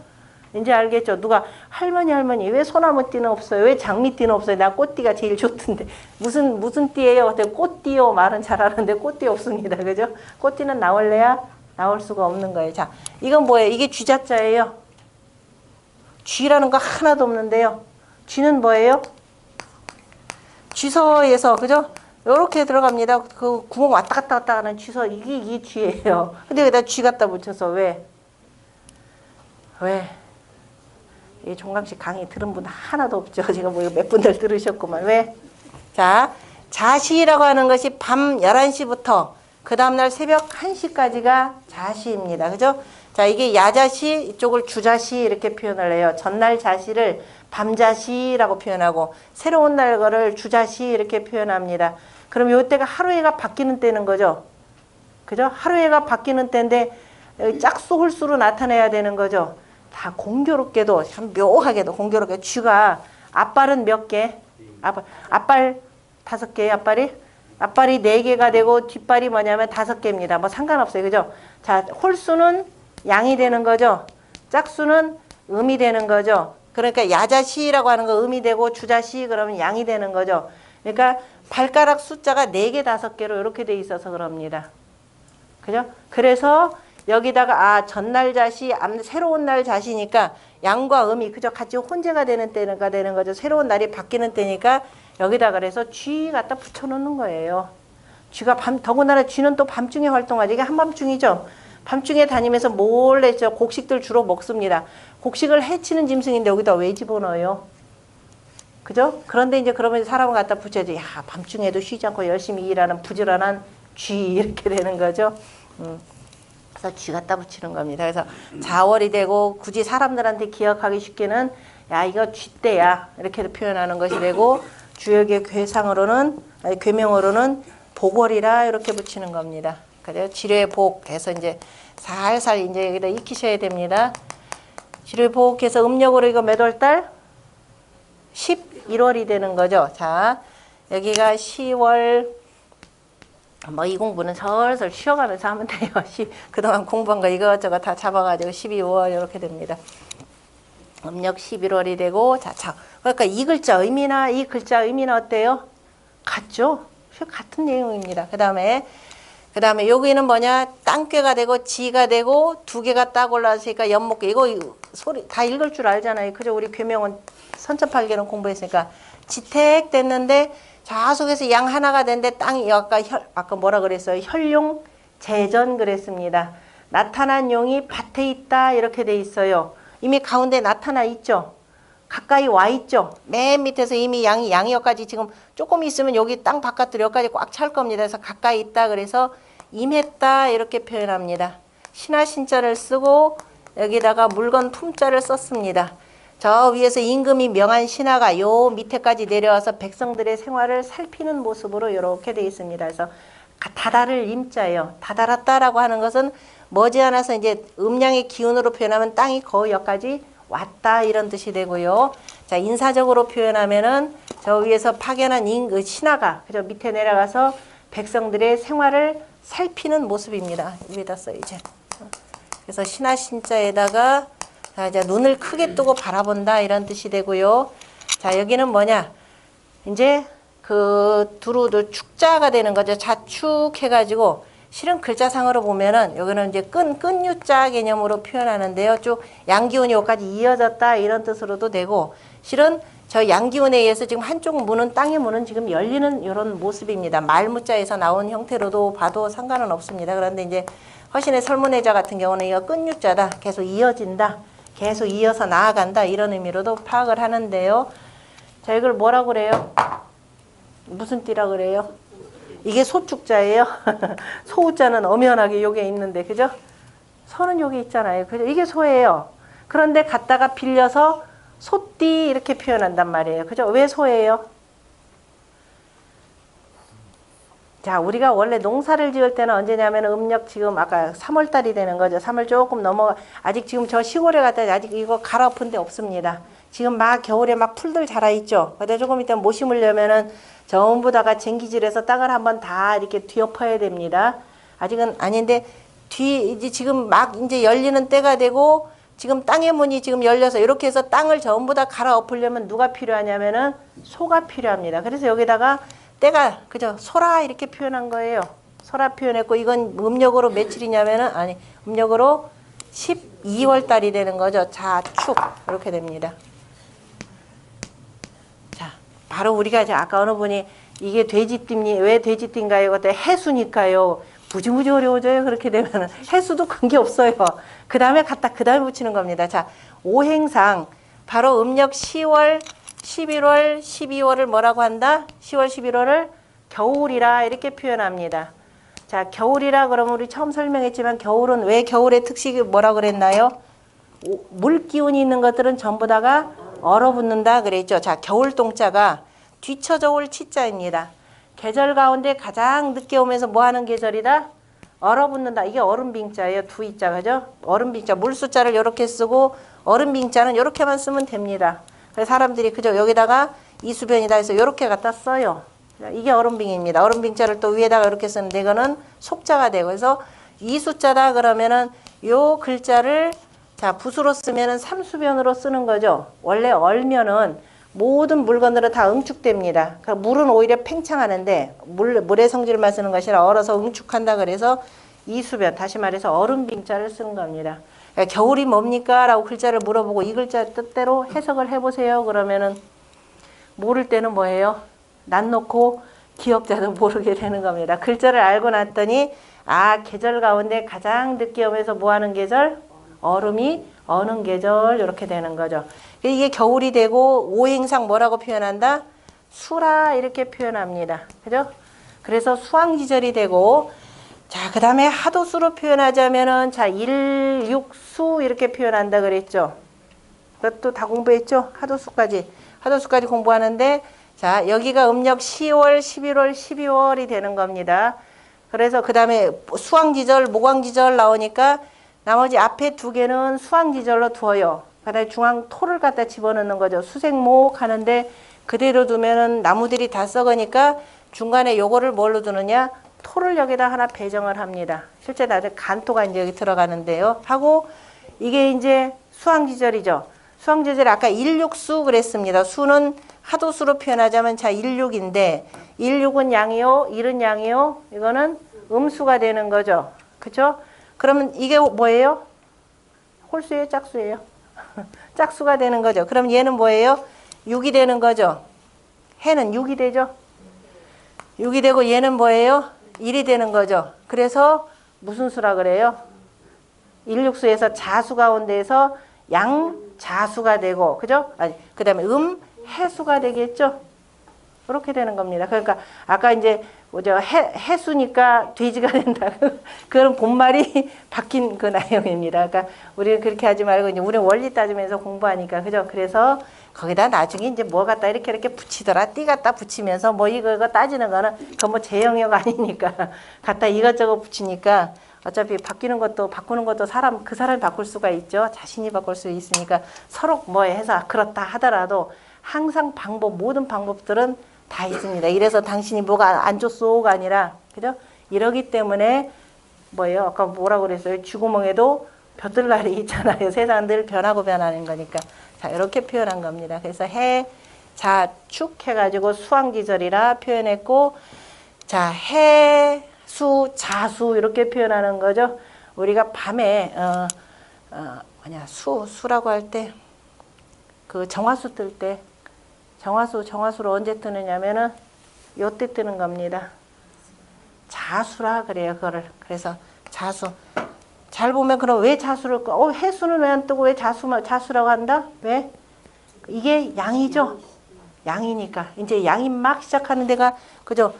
이제 알겠죠? 누가 할머니 왜 소나무띠는 없어요? 왜 장미띠는 없어요? 나 꽃띠가 제일 좋던데 무슨 띠예요? 꽃띠요. 말은 잘하는데 꽃띠 없습니다. 그죠? 꽃띠는 나올래야 나올 수가 없는 거예요. 자, 이건 뭐예요? 이게 쥐자자예요. 쥐라는 거 하나도 없는데요. 쥐는 뭐예요? 쥐서에서 그죠? 요렇게 들어갑니다. 그 구멍 왔다 갔다 하는 쥐서 이게 쥐예요. 근데 여기다 쥐 갖다 붙여서 왜? 이 종강씨 강의 들은 분 하나도 없죠. 제가 뭐 몇 분들 들으셨구만. 왜? 자, 자시라고 하는 것이 밤 11시부터 그 다음날 새벽 1시까지가 자시입니다. 그죠? 자, 이게 야자시, 이쪽을 주자시 이렇게 표현을 해요. 전날 자시를 밤자시라고 표현하고 새로운 날 거를 주자시 이렇게 표현합니다. 그럼 요때가 하루해가 바뀌는 때는 거죠. 그죠? 하루해가 바뀌는 때인데 짝수 홀수로 나타내야 되는 거죠. 다 공교롭게도 참 묘하게도 공교롭게 쥐가 앞발은 몇 개? 앞발 5개예요. 앞발이 4개가 되고 뒷발이 뭐냐면 5개입니다. 뭐 상관없어요. 그죠? 자, 홀수는 양이 되는 거죠. 짝수는 음이 되는 거죠. 그러니까 야자시라고 하는 거 음이 되고 주자시 그러면 양이 되는 거죠. 그러니까 발가락 숫자가 4개, 5개로 이렇게 돼 있어서 그럽니다. 그죠? 그래서 여기다가 전날 자시, 새로운 날 자시니까 양과 음이 그저 같이 혼재가 되는 때가 되는 거죠. 새로운 날이 바뀌는 때니까 여기다 그래서 쥐 갖다 붙여놓는 거예요. 쥐가 더군다나 쥐는 또 밤중에 활동하지. 이게 한밤중이죠. 밤중에 다니면서 몰래 곡식들 주로 먹습니다. 곡식을 해치는 짐승인데 여기다 왜 집어넣어요? 그죠? 그런데 이제 그러면 사람을 갖다 붙여야지. 야, 밤중에도 쉬지 않고 열심히 일하는 부지런한 쥐 이렇게 되는 거죠. 그래서 쥐 갖다 붙이는 겁니다. 그래서 자월이 되고 굳이 사람들한테 기억하기 쉽게는 야 이거 쥐떼야 이렇게 표현하는 것이 되고 주역의 괴명으로는 복월이라 이렇게 붙이는 겁니다. 그래요. 지뢰 복해서 이제 살살 이제 여기다 익히셔야 됩니다. 지뢰 복해서 음력으로 이거 몇 월 달? 11월이 되는 거죠. 자, 여기가 10월 뭐 이 공부는 설설 쉬어가면서 하면 돼요. 그동안 공부한 거 이것저것 다 잡아가지고 12월 이렇게 됩니다. 음력 11월이 되고 자, 그러니까 이 글자 의미나 어때요? 같죠? 같은 내용입니다. 그 다음에 여기는 뭐냐? 땅꾀가 되고 지가 되고 2개가 딱 올라왔으니까 연목계 이거 소리 다 읽을 줄 알잖아요. 그죠? 우리 괴명은 선천팔계는 공부했으니까 지택 됐는데 좌속에서 양 하나가 됐는데 땅이 아까 뭐라 그랬어요? 혈용 재전 그랬습니다. 나타난 용이 밭에 있다 이렇게 돼 있어요. 이미 가운데 나타나 있죠. 가까이 와 있죠. 맨 밑에서 이미 양이 여기까지 지금 조금 있으면 여기 땅 바깥으로 여기까지 꽉 찰 겁니다. 그래서 가까이 있다 그래서 임했다 이렇게 표현합니다. 신하 신자를 쓰고 여기다가 물건 품자를 썼습니다. 저 위에서 임금이 명한 신하가 요 밑에까지 내려와서 백성들의 생활을 살피는 모습으로 이렇게 되어 있습니다. 그래서 다다를 임자예요. 다다랐다라고 하는 것은 머지않아서 이제 음양의 기운으로 표현하면 땅이 거의 여기까지 왔다 이런 뜻이 되고요. 자, 인사적으로 표현하면은 저 위에서 파견한 신하가 그저 밑에 내려가서 백성들의 생활을 살피는 모습입니다. 위에다 써야지. 그래서 신하 신자에다가 자, 이제 눈을 크게 뜨고 바라본다 이런 뜻이 되고요. 자, 여기는 뭐냐? 이제 그 두루도 축자가 되는 거죠. 자축해가지고 실은 글자상으로 보면은 여기는 이제 끈유자 개념으로 표현하는데요. 쭉 양기운이 여기까지 이어졌다 이런 뜻으로도 되고 실은 저 양기운에 의해서 지금 한쪽 문은 땅의 문은 지금 열리는 이런 모습입니다. 말무자에서 나온 형태로도 봐도 상관은 없습니다. 그런데 이제 허신의 설문회자 같은 경우는 이거 끈유자다. 계속 이어진다. 계속 이어서 나아간다 이런 의미로도 파악을 하는데요. 자, 이걸 뭐라고 그래요? 무슨 띠라 그래요? 이게 소축자예요. 소우자는 엄연하게 요게 있는데, 그죠? 소는 여기 있잖아요. 그죠? 이게 소예요. 그런데 갖다가 빌려서 소띠 이렇게 표현한단 말이에요. 그죠? 왜 소예요? 자, 우리가 원래 농사를 지을 때는 언제냐면 음력 지금 아까 3월달이 되는 거죠. 3월 조금 넘어가. 아직 지금 저 시골에 갔다 아직 이거 갈아엎은 데 없습니다. 지금 막 겨울에 막 풀들 자라있죠. 근데 조금 이따 못 심으려면은 전부 다가 쟁기질해서 땅을 한번 다 이렇게 뒤엎어야 됩니다. 아직은 아닌데 이제 지금 막 이제 열리는 때가 되고 지금 땅의 문이 지금 열려서 이렇게 해서 땅을 전부 다 갈아엎으려면 누가 필요하냐면은 소가 필요합니다. 그래서 여기다가 때가 그죠? 소라 이렇게 표현한 거예요. 소라 표현했고 이건 음력으로 며칠이냐면은 아니 음력으로 12월 달이 되는 거죠. 자축 이렇게 됩니다. 자, 바로 우리가 이제 아까 어느 분이 이게 돼지띠니 왜 돼지띠인가요? 그때 해수니까요. 무지무지 어려워져요. 그렇게 되면은 해수도 큰 게 없어요. 그 다음에 갖다 그 다음에 붙이는 겁니다. 자, 오행상 바로 음력 10월 11월, 12월을 뭐라고 한다? 10월, 11월을 겨울이라 이렇게 표현합니다. 자, 겨울이라 그러면 우리 처음 설명했지만 겨울은 왜 겨울의 특식이 뭐라 그랬나요? 물 기운이 있는 것들은 전부 다가 얼어붙는다 그랬죠. 자, 겨울 동자가 뒤쳐져 올 치자입니다. 계절 가운데 가장 늦게 오면서 뭐 하는 계절이다? 얼어붙는다. 이게 얼음빙자예요. 두 이자, 그죠? 얼음빙자. 물숫자를 이렇게 쓰고 얼음빙자는 이렇게만 쓰면 됩니다. 그래서 사람들이 그죠? 여기다가 이수변이다 해서 이렇게 갖다 써요. 이게 얼음빙입니다. 얼음빙자를 또 위에다가 이렇게 쓰는데 이거는 속자가 되고 그래서 이수자다 그러면은 요 글자를 자 붓으로 쓰면은 삼수변으로 쓰는 거죠. 원래 얼면은 모든 물건들은 다 응축됩니다. 그러니까 물은 오히려 팽창하는데 물의 성질만 쓰는 것이 아니라 얼어서 응축한다 그래서 이수변 다시 말해서 얼음빙자를 쓰는 겁니다. 그러니까 겨울이 뭡니까? 라고 글자를 물어보고 이 글자 뜻대로 해석을 해보세요. 그러면은 모를 때는 뭐예요? 난 놓고 기억자도 모르게 되는 겁니다. 글자를 알고 났더니 아 계절 가운데 가장 늦게 오면서 뭐하는 계절? 얼음이 어는 계절 이렇게 되는 거죠. 이게 겨울이 되고 오행상 뭐라고 표현한다? 수라 이렇게 표현합니다. 그죠? 그래서 수왕지절이 되고 자, 그 다음에 하도수로 표현하자면은 자, 일육수 이렇게 표현한다 그랬죠. 그것도 다 공부했죠? 하도수까지 공부하는데 자, 여기가 음력 10월, 11월, 12월이 되는 겁니다. 그래서 그 다음에 수왕지절, 목왕지절 나오니까 나머지 앞에 두 개는 수왕지절로 두어요. 그 다음에 중앙 토를 갖다 집어넣는 거죠. 수생목 하는데 그대로 두면은 나무들이 다 썩으니까 중간에 요거를 뭘로 두느냐? 토를 여기다 하나 배정을 합니다. 실제 나중에 간토가 이제 여기 들어가는데요. 하고 이게 이제 수왕지절이죠. 수왕지절 아까 일육수 그랬습니다. 수는 하도수로 표현하자면 자 일육인데 일육은 양이요, 일은 양이요. 이거는 음수가 되는 거죠. 그렇죠? 그러면 이게 뭐예요? 홀수예요, 짝수예요? 짝수가 되는 거죠. 그럼 얘는 뭐예요? 6이 되는 거죠. 해는 6이 되죠. 6이 되고 얘는 뭐예요? 1이 되는 거죠. 그래서 무슨 수라 그래요? 일육수에서 자수 가운데에서 양자수가 되고 그죠? 아니, 그다음에 해수가 되겠죠. 그렇게 되는 겁니다. 그러니까 아까 이제 뭐죠? 해수니까 돼지가 된다. 그런 본말이 바뀐 그 내용입니다. 그러니까 우리는 그렇게 하지 말고 이제 우리는 원리 따지면서 공부하니까 그죠? 그래서 거기다 나중에 이제 뭐 갖다 이렇게 붙이더라. 띠 갖다 붙이면서 뭐 이거 따지는 거는 그건 뭐 제 영역 아니니까 갖다 이것저것 붙이니까 어차피 바꾸는 것도 그 사람이 바꿀 수가 있죠. 자신이 바꿀 수 있으니까 서로 뭐 해서 그렇다 하더라도 항상 모든 방법들은 다 있습니다. 이래서 당신이 뭐가 안 좋소가 아니라 그죠? 이러기 때문에 뭐예요? 아까 뭐라고 그랬어요? 쥐구멍에도 벼들날이 있잖아요. 세상 늘 변하고 변하는 거니까. 자, 이렇게 표현한 겁니다. 그래서 해, 자, 축 해가지고 수왕지절이라 표현했고, 자, 해, 수, 자수 이렇게 표현하는 거죠. 우리가 밤에 수라고 할 때 그 정화수 뜰 때 정화수로 언제 뜨느냐면은 요때 뜨는 겁니다. 자수라 그래요. 그거를. 그래서 자수. 잘 보면 그럼 왜 자수를 해수는 왜 안 뜨고 왜 자수라고 한다? 왜? 이게 양이죠. 양이니까 이제 양이 막 시작하는 데가 그죠.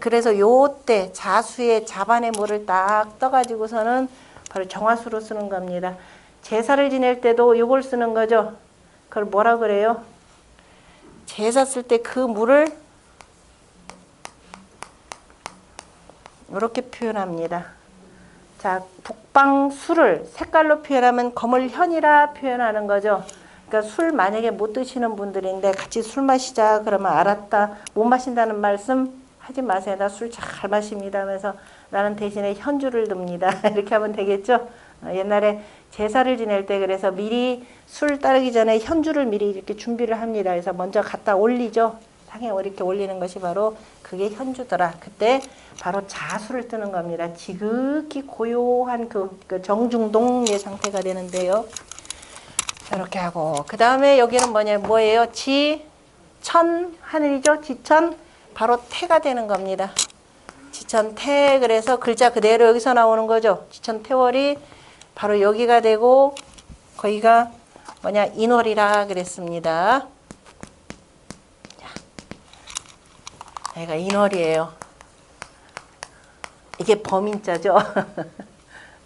그래서 요때 자수의 자반의 물을 딱 떠가지고서는 바로 정화수로 쓰는 겁니다. 제사를 지낼 때도 이걸 쓰는 거죠. 그걸 뭐라 그래요? 제사 쓸 때 그 물을 이렇게 표현합니다. 자, 북방술을 색깔로 표현하면 거물현이라 표현하는 거죠. 그러니까 술 만약에 못 드시는 분들인데 같이 술 마시자 그러면 알았다. 못 마신다는 말씀 하지 마세요. 나 술 잘 마십니다 하면서 나는 대신에 현주를 듭니다. 이렇게 하면 되겠죠. 옛날에 제사를 지낼 때 그래서 미리 술 따르기 전에 현주를 미리 이렇게 준비를 합니다. 그래서 먼저 갖다 올리죠. 상에 이렇게 올리는 것이 바로 그게 현주더라. 그때 바로 자수를 뜨는 겁니다. 지극히 고요한 그 정중동의 상태가 되는데요. 이렇게 하고 그 다음에 여기는 뭐예요? 지천 하늘이죠. 지천 바로 태가 되는 겁니다. 지천 태 그래서 글자 그대로 여기서 나오는 거죠. 지천 태월이 바로 여기가 되고 거기가 인월이라 그랬습니다. 여기가 인월이에요. 이게 범인자죠.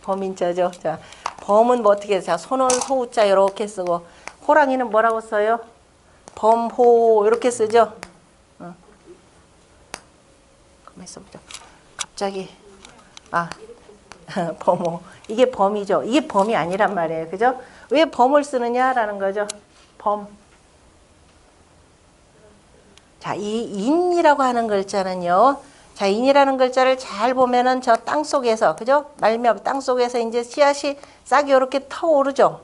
범인자죠. 자, 범은 뭐 어떻게 해요? 자, 소는 소우자 이렇게 쓰고 호랑이는 뭐라고 써요? 범호 이렇게 쓰죠. 가만히 있어보자. 갑자기 범호 이게 범이죠. 이게 범이 아니란 말이에요. 그죠? 왜 범을 쓰느냐라는 거죠. 범. 자, 이 인이라고 하는 글자는요. 자, 인이라는 글자를 잘 보면은 저 땅 속에서, 그죠? 말미암 땅 속에서 이제 씨앗이 싹이 이렇게 터오르죠.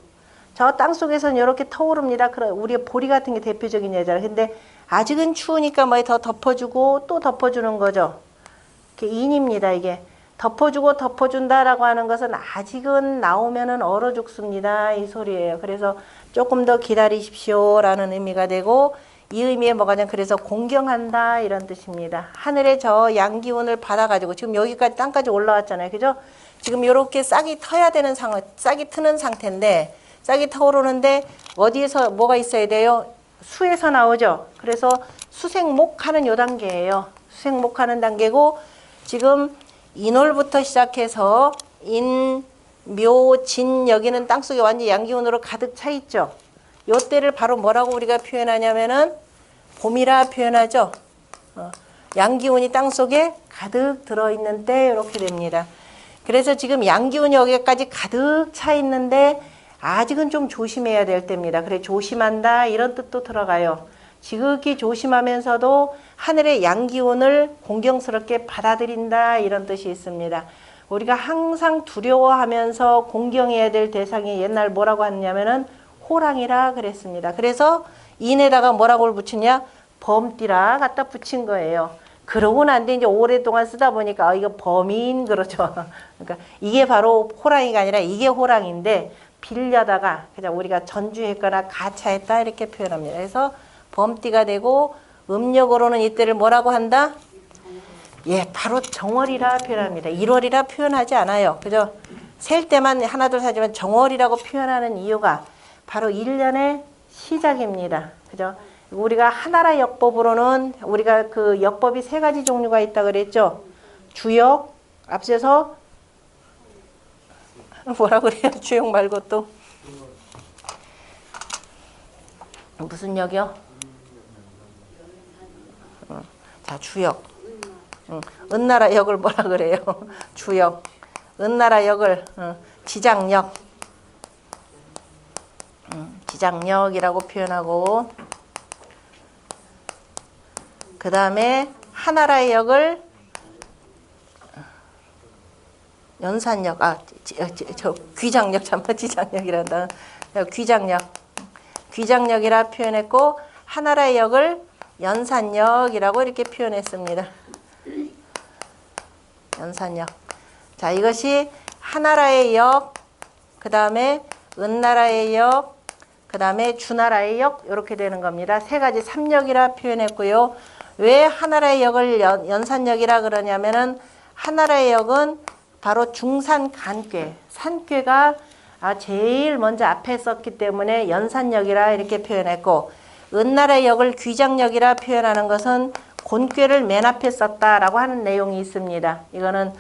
저 땅 속에서는 이렇게 터오릅니다. 그럼 우리가 보리 같은 게 대표적인 예잖아요. 근데 아직은 추우니까 뭐 더 덮어주고 또 덮어주는 거죠. 이게 인입니다. 이게 덮어주고 덮어준다라고 하는 것은 아직은 나오면은 얼어 죽습니다. 이 소리예요. 그래서 조금 더 기다리십시오라는 의미가 되고. 이 의미에 뭐가냐면 그래서 공경한다 이런 뜻입니다. 하늘의 저 양기운을 받아가지고 지금 여기까지 땅까지 올라왔잖아요. 그죠? 지금 이렇게 싹이 터야 되는 상황, 싹이 트는 상태인데 싹이 터오르는데 어디에서 뭐가 있어야 돼요? 수에서 나오죠. 그래서 수생목하는 요 단계예요. 수생목하는 단계고 지금 인월부터 시작해서 인, 묘, 진 여기는 땅속에 완전히 양기운으로 가득 차 있죠. 요 때를 바로 뭐라고 우리가 표현하냐면은 봄이라 표현하죠. 양기운이 땅속에 가득 들어있는 때 이렇게 됩니다. 그래서 지금 양기운이 여기까지 가득 차 있는데 아직은 좀 조심해야 될 때입니다. 그래 조심한다 이런 뜻도 들어가요. 지극히 조심하면서도 하늘의 양기운을 공경스럽게 받아들인다 이런 뜻이 있습니다. 우리가 항상 두려워하면서 공경해야 될 대상이 옛날 뭐라고 했냐면은 호랑이라 그랬습니다. 그래서 인에다가 뭐라고 붙이냐? 범띠라 갖다 붙인 거예요. 그러고 난 뒤에 이제 오랫동안 쓰다 보니까 이거 범인 그러죠. 그러니까 이게 바로 호랑이가 아니라 이게 호랑이인데 빌려다가 그냥 우리가 전주했거나 가차했다 이렇게 표현합니다. 그래서 범띠가 되고 음력으로는 이때를 뭐라고 한다? 예, 바로 정월이라 표현합니다. 1월이라 표현하지 않아요. 그죠? 셀 때만 하나둘 사지만 정월이라고 표현하는 이유가 바로 1년의 시작입니다. 그죠? 우리가 하나라 역법으로는 우리가 그 역법이 3가지 종류가 있다 그랬죠? 주역, 앞서서 뭐라 그래요? 주역 말고 또 무슨 역이요? 자, 주역. 은나라 역을 뭐라 그래요? 주역. 은나라 역을 지장역. 지장역이라고 표현하고 그 다음에 하나라의 역을 연산역, 귀장역, 잠깐 지장역이란다. 귀장역이라 표현했고 하나라의 역을 연산역이라고 이렇게 표현했습니다. 연산역. 자, 이것이 하나라의 역, 그 다음에 은나라의 역, 그 다음에 주나라의 역 이렇게 되는 겁니다. 3가지 3역이라 표현했고요. 왜 하나라의 역을 연산역이라 그러냐면은 하나라의 역은 바로 중산간괴, 산괴가 제일 먼저 앞에 썼기 때문에 연산역이라 이렇게 표현했고, 은나라의 역을 귀장역이라 표현하는 것은 곤괴를 맨 앞에 썼다라고 하는 내용이 있습니다. 이거는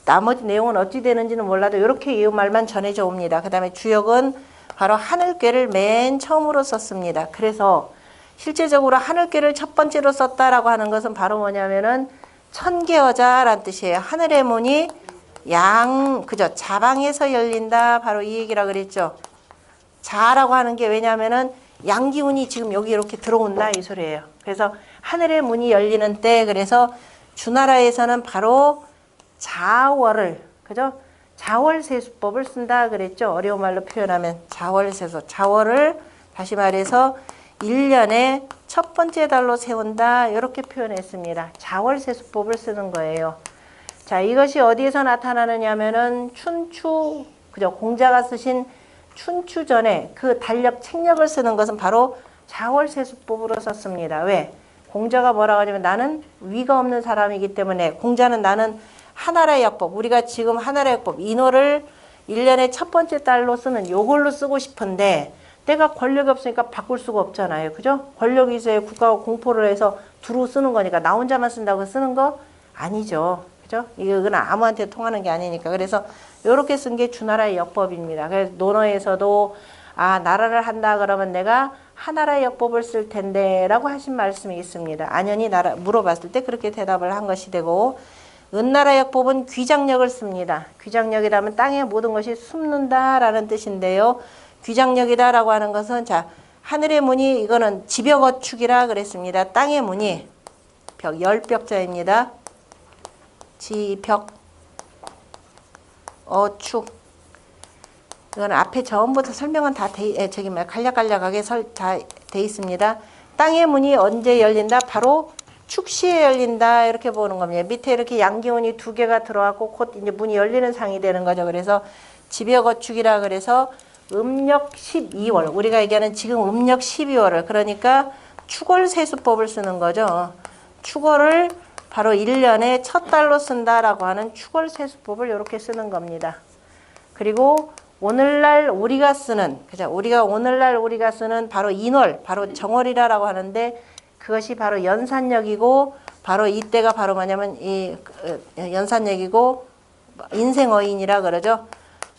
나머지 내용은 어찌 되는지는 몰라도 이렇게 이 말만 전해져 옵니다. 그 다음에 주역은 바로 하늘괴를 맨 처음으로 썼습니다. 그래서 실제적으로 하늘괴를 첫 번째로 썼다라고 하는 것은 바로 뭐냐면은 천계여자란 뜻이에요. 하늘의 문이 그죠? 자방에서 열린다. 바로 이 얘기라 그랬죠. 자라고 하는 게 왜냐면은 양기운이 지금 여기 이렇게 들어온다 이 소리예요. 그래서 하늘의 문이 열리는 때, 그래서 주나라에서는 바로 자월을, 그죠? 자월세수법을 쓴다 그랬죠. 어려운 말로 표현하면 자월세수. 자월을 다시 말해서 1년에 첫 번째 달로 세운다 이렇게 표현했습니다. 자월세수법을 쓰는 거예요. 자, 이것이 어디에서 나타나느냐면은 춘추, 그죠? 공자가 쓰신 춘추전에 그 달력 책력을 쓰는 것은 바로 자월세수법으로 썼습니다. 왜? 공자가 뭐라고 하냐면 나는 위가 없는 사람이기 때문에, 공자는 나는 하나라의 약법, 우리가 지금 하나라의 약법 인호를 1년에 첫 번째 달로 쓰는 요걸로 쓰고 싶은데 내가 권력이 없으니까 바꿀 수가 없잖아요. 그죠? 권력이 있어야 국가가 공포를 해서 두루 쓰는 거니까 나 혼자만 쓴다고 쓰는 거 아니죠. 그죠? 이건 아무한테 통하는 게 아니니까. 그래서 이렇게 쓴 게 주나라의 역법입니다. 그래서 논어에서도 나라를 한다 그러면 내가 하나라의 역법을 쓸 텐데 라고 하신 말씀이 있습니다. 안연히 물어봤을 때 그렇게 대답을 한 것이 되고, 은나라 역법은 귀장력을 씁니다. 귀장력이라면 땅의 모든 것이 숨는다라는 뜻인데요. 귀장력이다라고 하는 것은 자, 하늘의 문이 이거는 지벽어축이라 그랬습니다. 땅의 문이 열벽자입니다. 지벽 어축. 이건 앞에 전부터 설명은 다 간략간략하게 다 돼 있습니다. 땅의 문이 언제 열린다? 바로 축시에 열린다 이렇게 보는 겁니다. 밑에 이렇게 양기운이 두 개가 들어왔고 곧 이제 문이 열리는 상이 되는 거죠. 그래서 지벽어축이라 그래서 음력 12월, 우리가 얘기하는 지금 음력 12월을, 그러니까 축월세수법을 쓰는 거죠. 축월을 바로 1년에 첫 달로 쓴다라고 하는 축월세수법을 이렇게 쓰는 겁니다. 그리고 오늘날 우리가 쓰는, 그죠? 오늘날 우리가 쓰는 바로 인월, 바로 정월이라고 하는데 그것이 바로 연산역이고, 바로 이때가 바로 뭐냐면 연산역이고 인생어인이라 그러죠.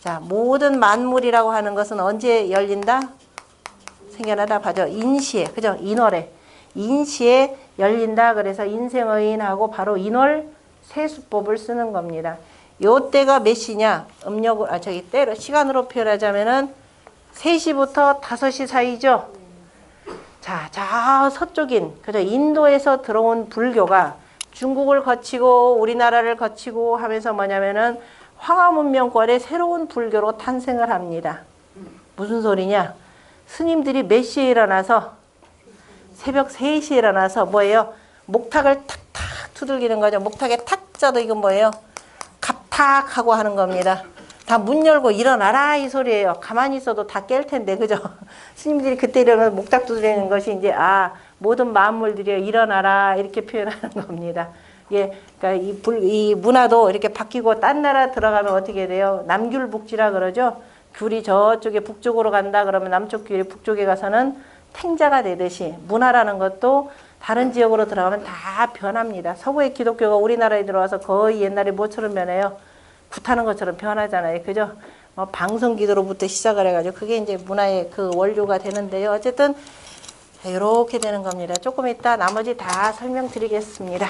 자, 모든 만물이라고 하는 것은 언제 열린다? 생겨나다 봐죠. 인시에, 그죠? 인월에. 인시에 열린다. 그래서 인생어인하고 바로 인월 세수법을 쓰는 겁니다. 요 때가 몇 시냐? 때로, 시간으로 표현하자면은 3시부터 5시 사이죠. 자, 서쪽인, 그죠? 인도에서 들어온 불교가 중국을 거치고 우리나라를 거치고 하면서 뭐냐면은 황하문명권의 새로운 불교로 탄생을 합니다. 무슨 소리냐? 스님들이 몇 시에 일어나서 새벽 3시에 일어나서 뭐예요? 목탁을 탁탁 두들기는 거죠. 목탁에 탁자도 이건 뭐예요? 갑탁하고 하는 겁니다. 다 문 열고 일어나라 이 소리예요. 가만히 있어도 다 깰 텐데, 그죠? 스님들이 그때 일어나서 목탁 두드리는 것이 이제 모든 만물들이 일어나라 이렇게 표현하는 겁니다. 예, 그러니까 이 문화도 이렇게 바뀌고 딴 나라 들어가면 어떻게 돼요? 남귤북지라 그러죠. 귤이 저쪽에 북쪽으로 간다 그러면 남쪽 귤이 북쪽에 가서는 탱자가 되듯이 문화라는 것도 다른 지역으로 들어가면 다 변합니다. 서구의 기독교가 우리나라에 들어와서 거의 옛날에 뭐처럼 변해요? 굿하는 것처럼 변하잖아요. 그죠? 방성기도로부터 시작을 해가지고 그게 이제 문화의 그 원료가 되는데요. 어쨌든 이렇게 되는 겁니다. 조금 이따 나머지 다 설명드리겠습니다.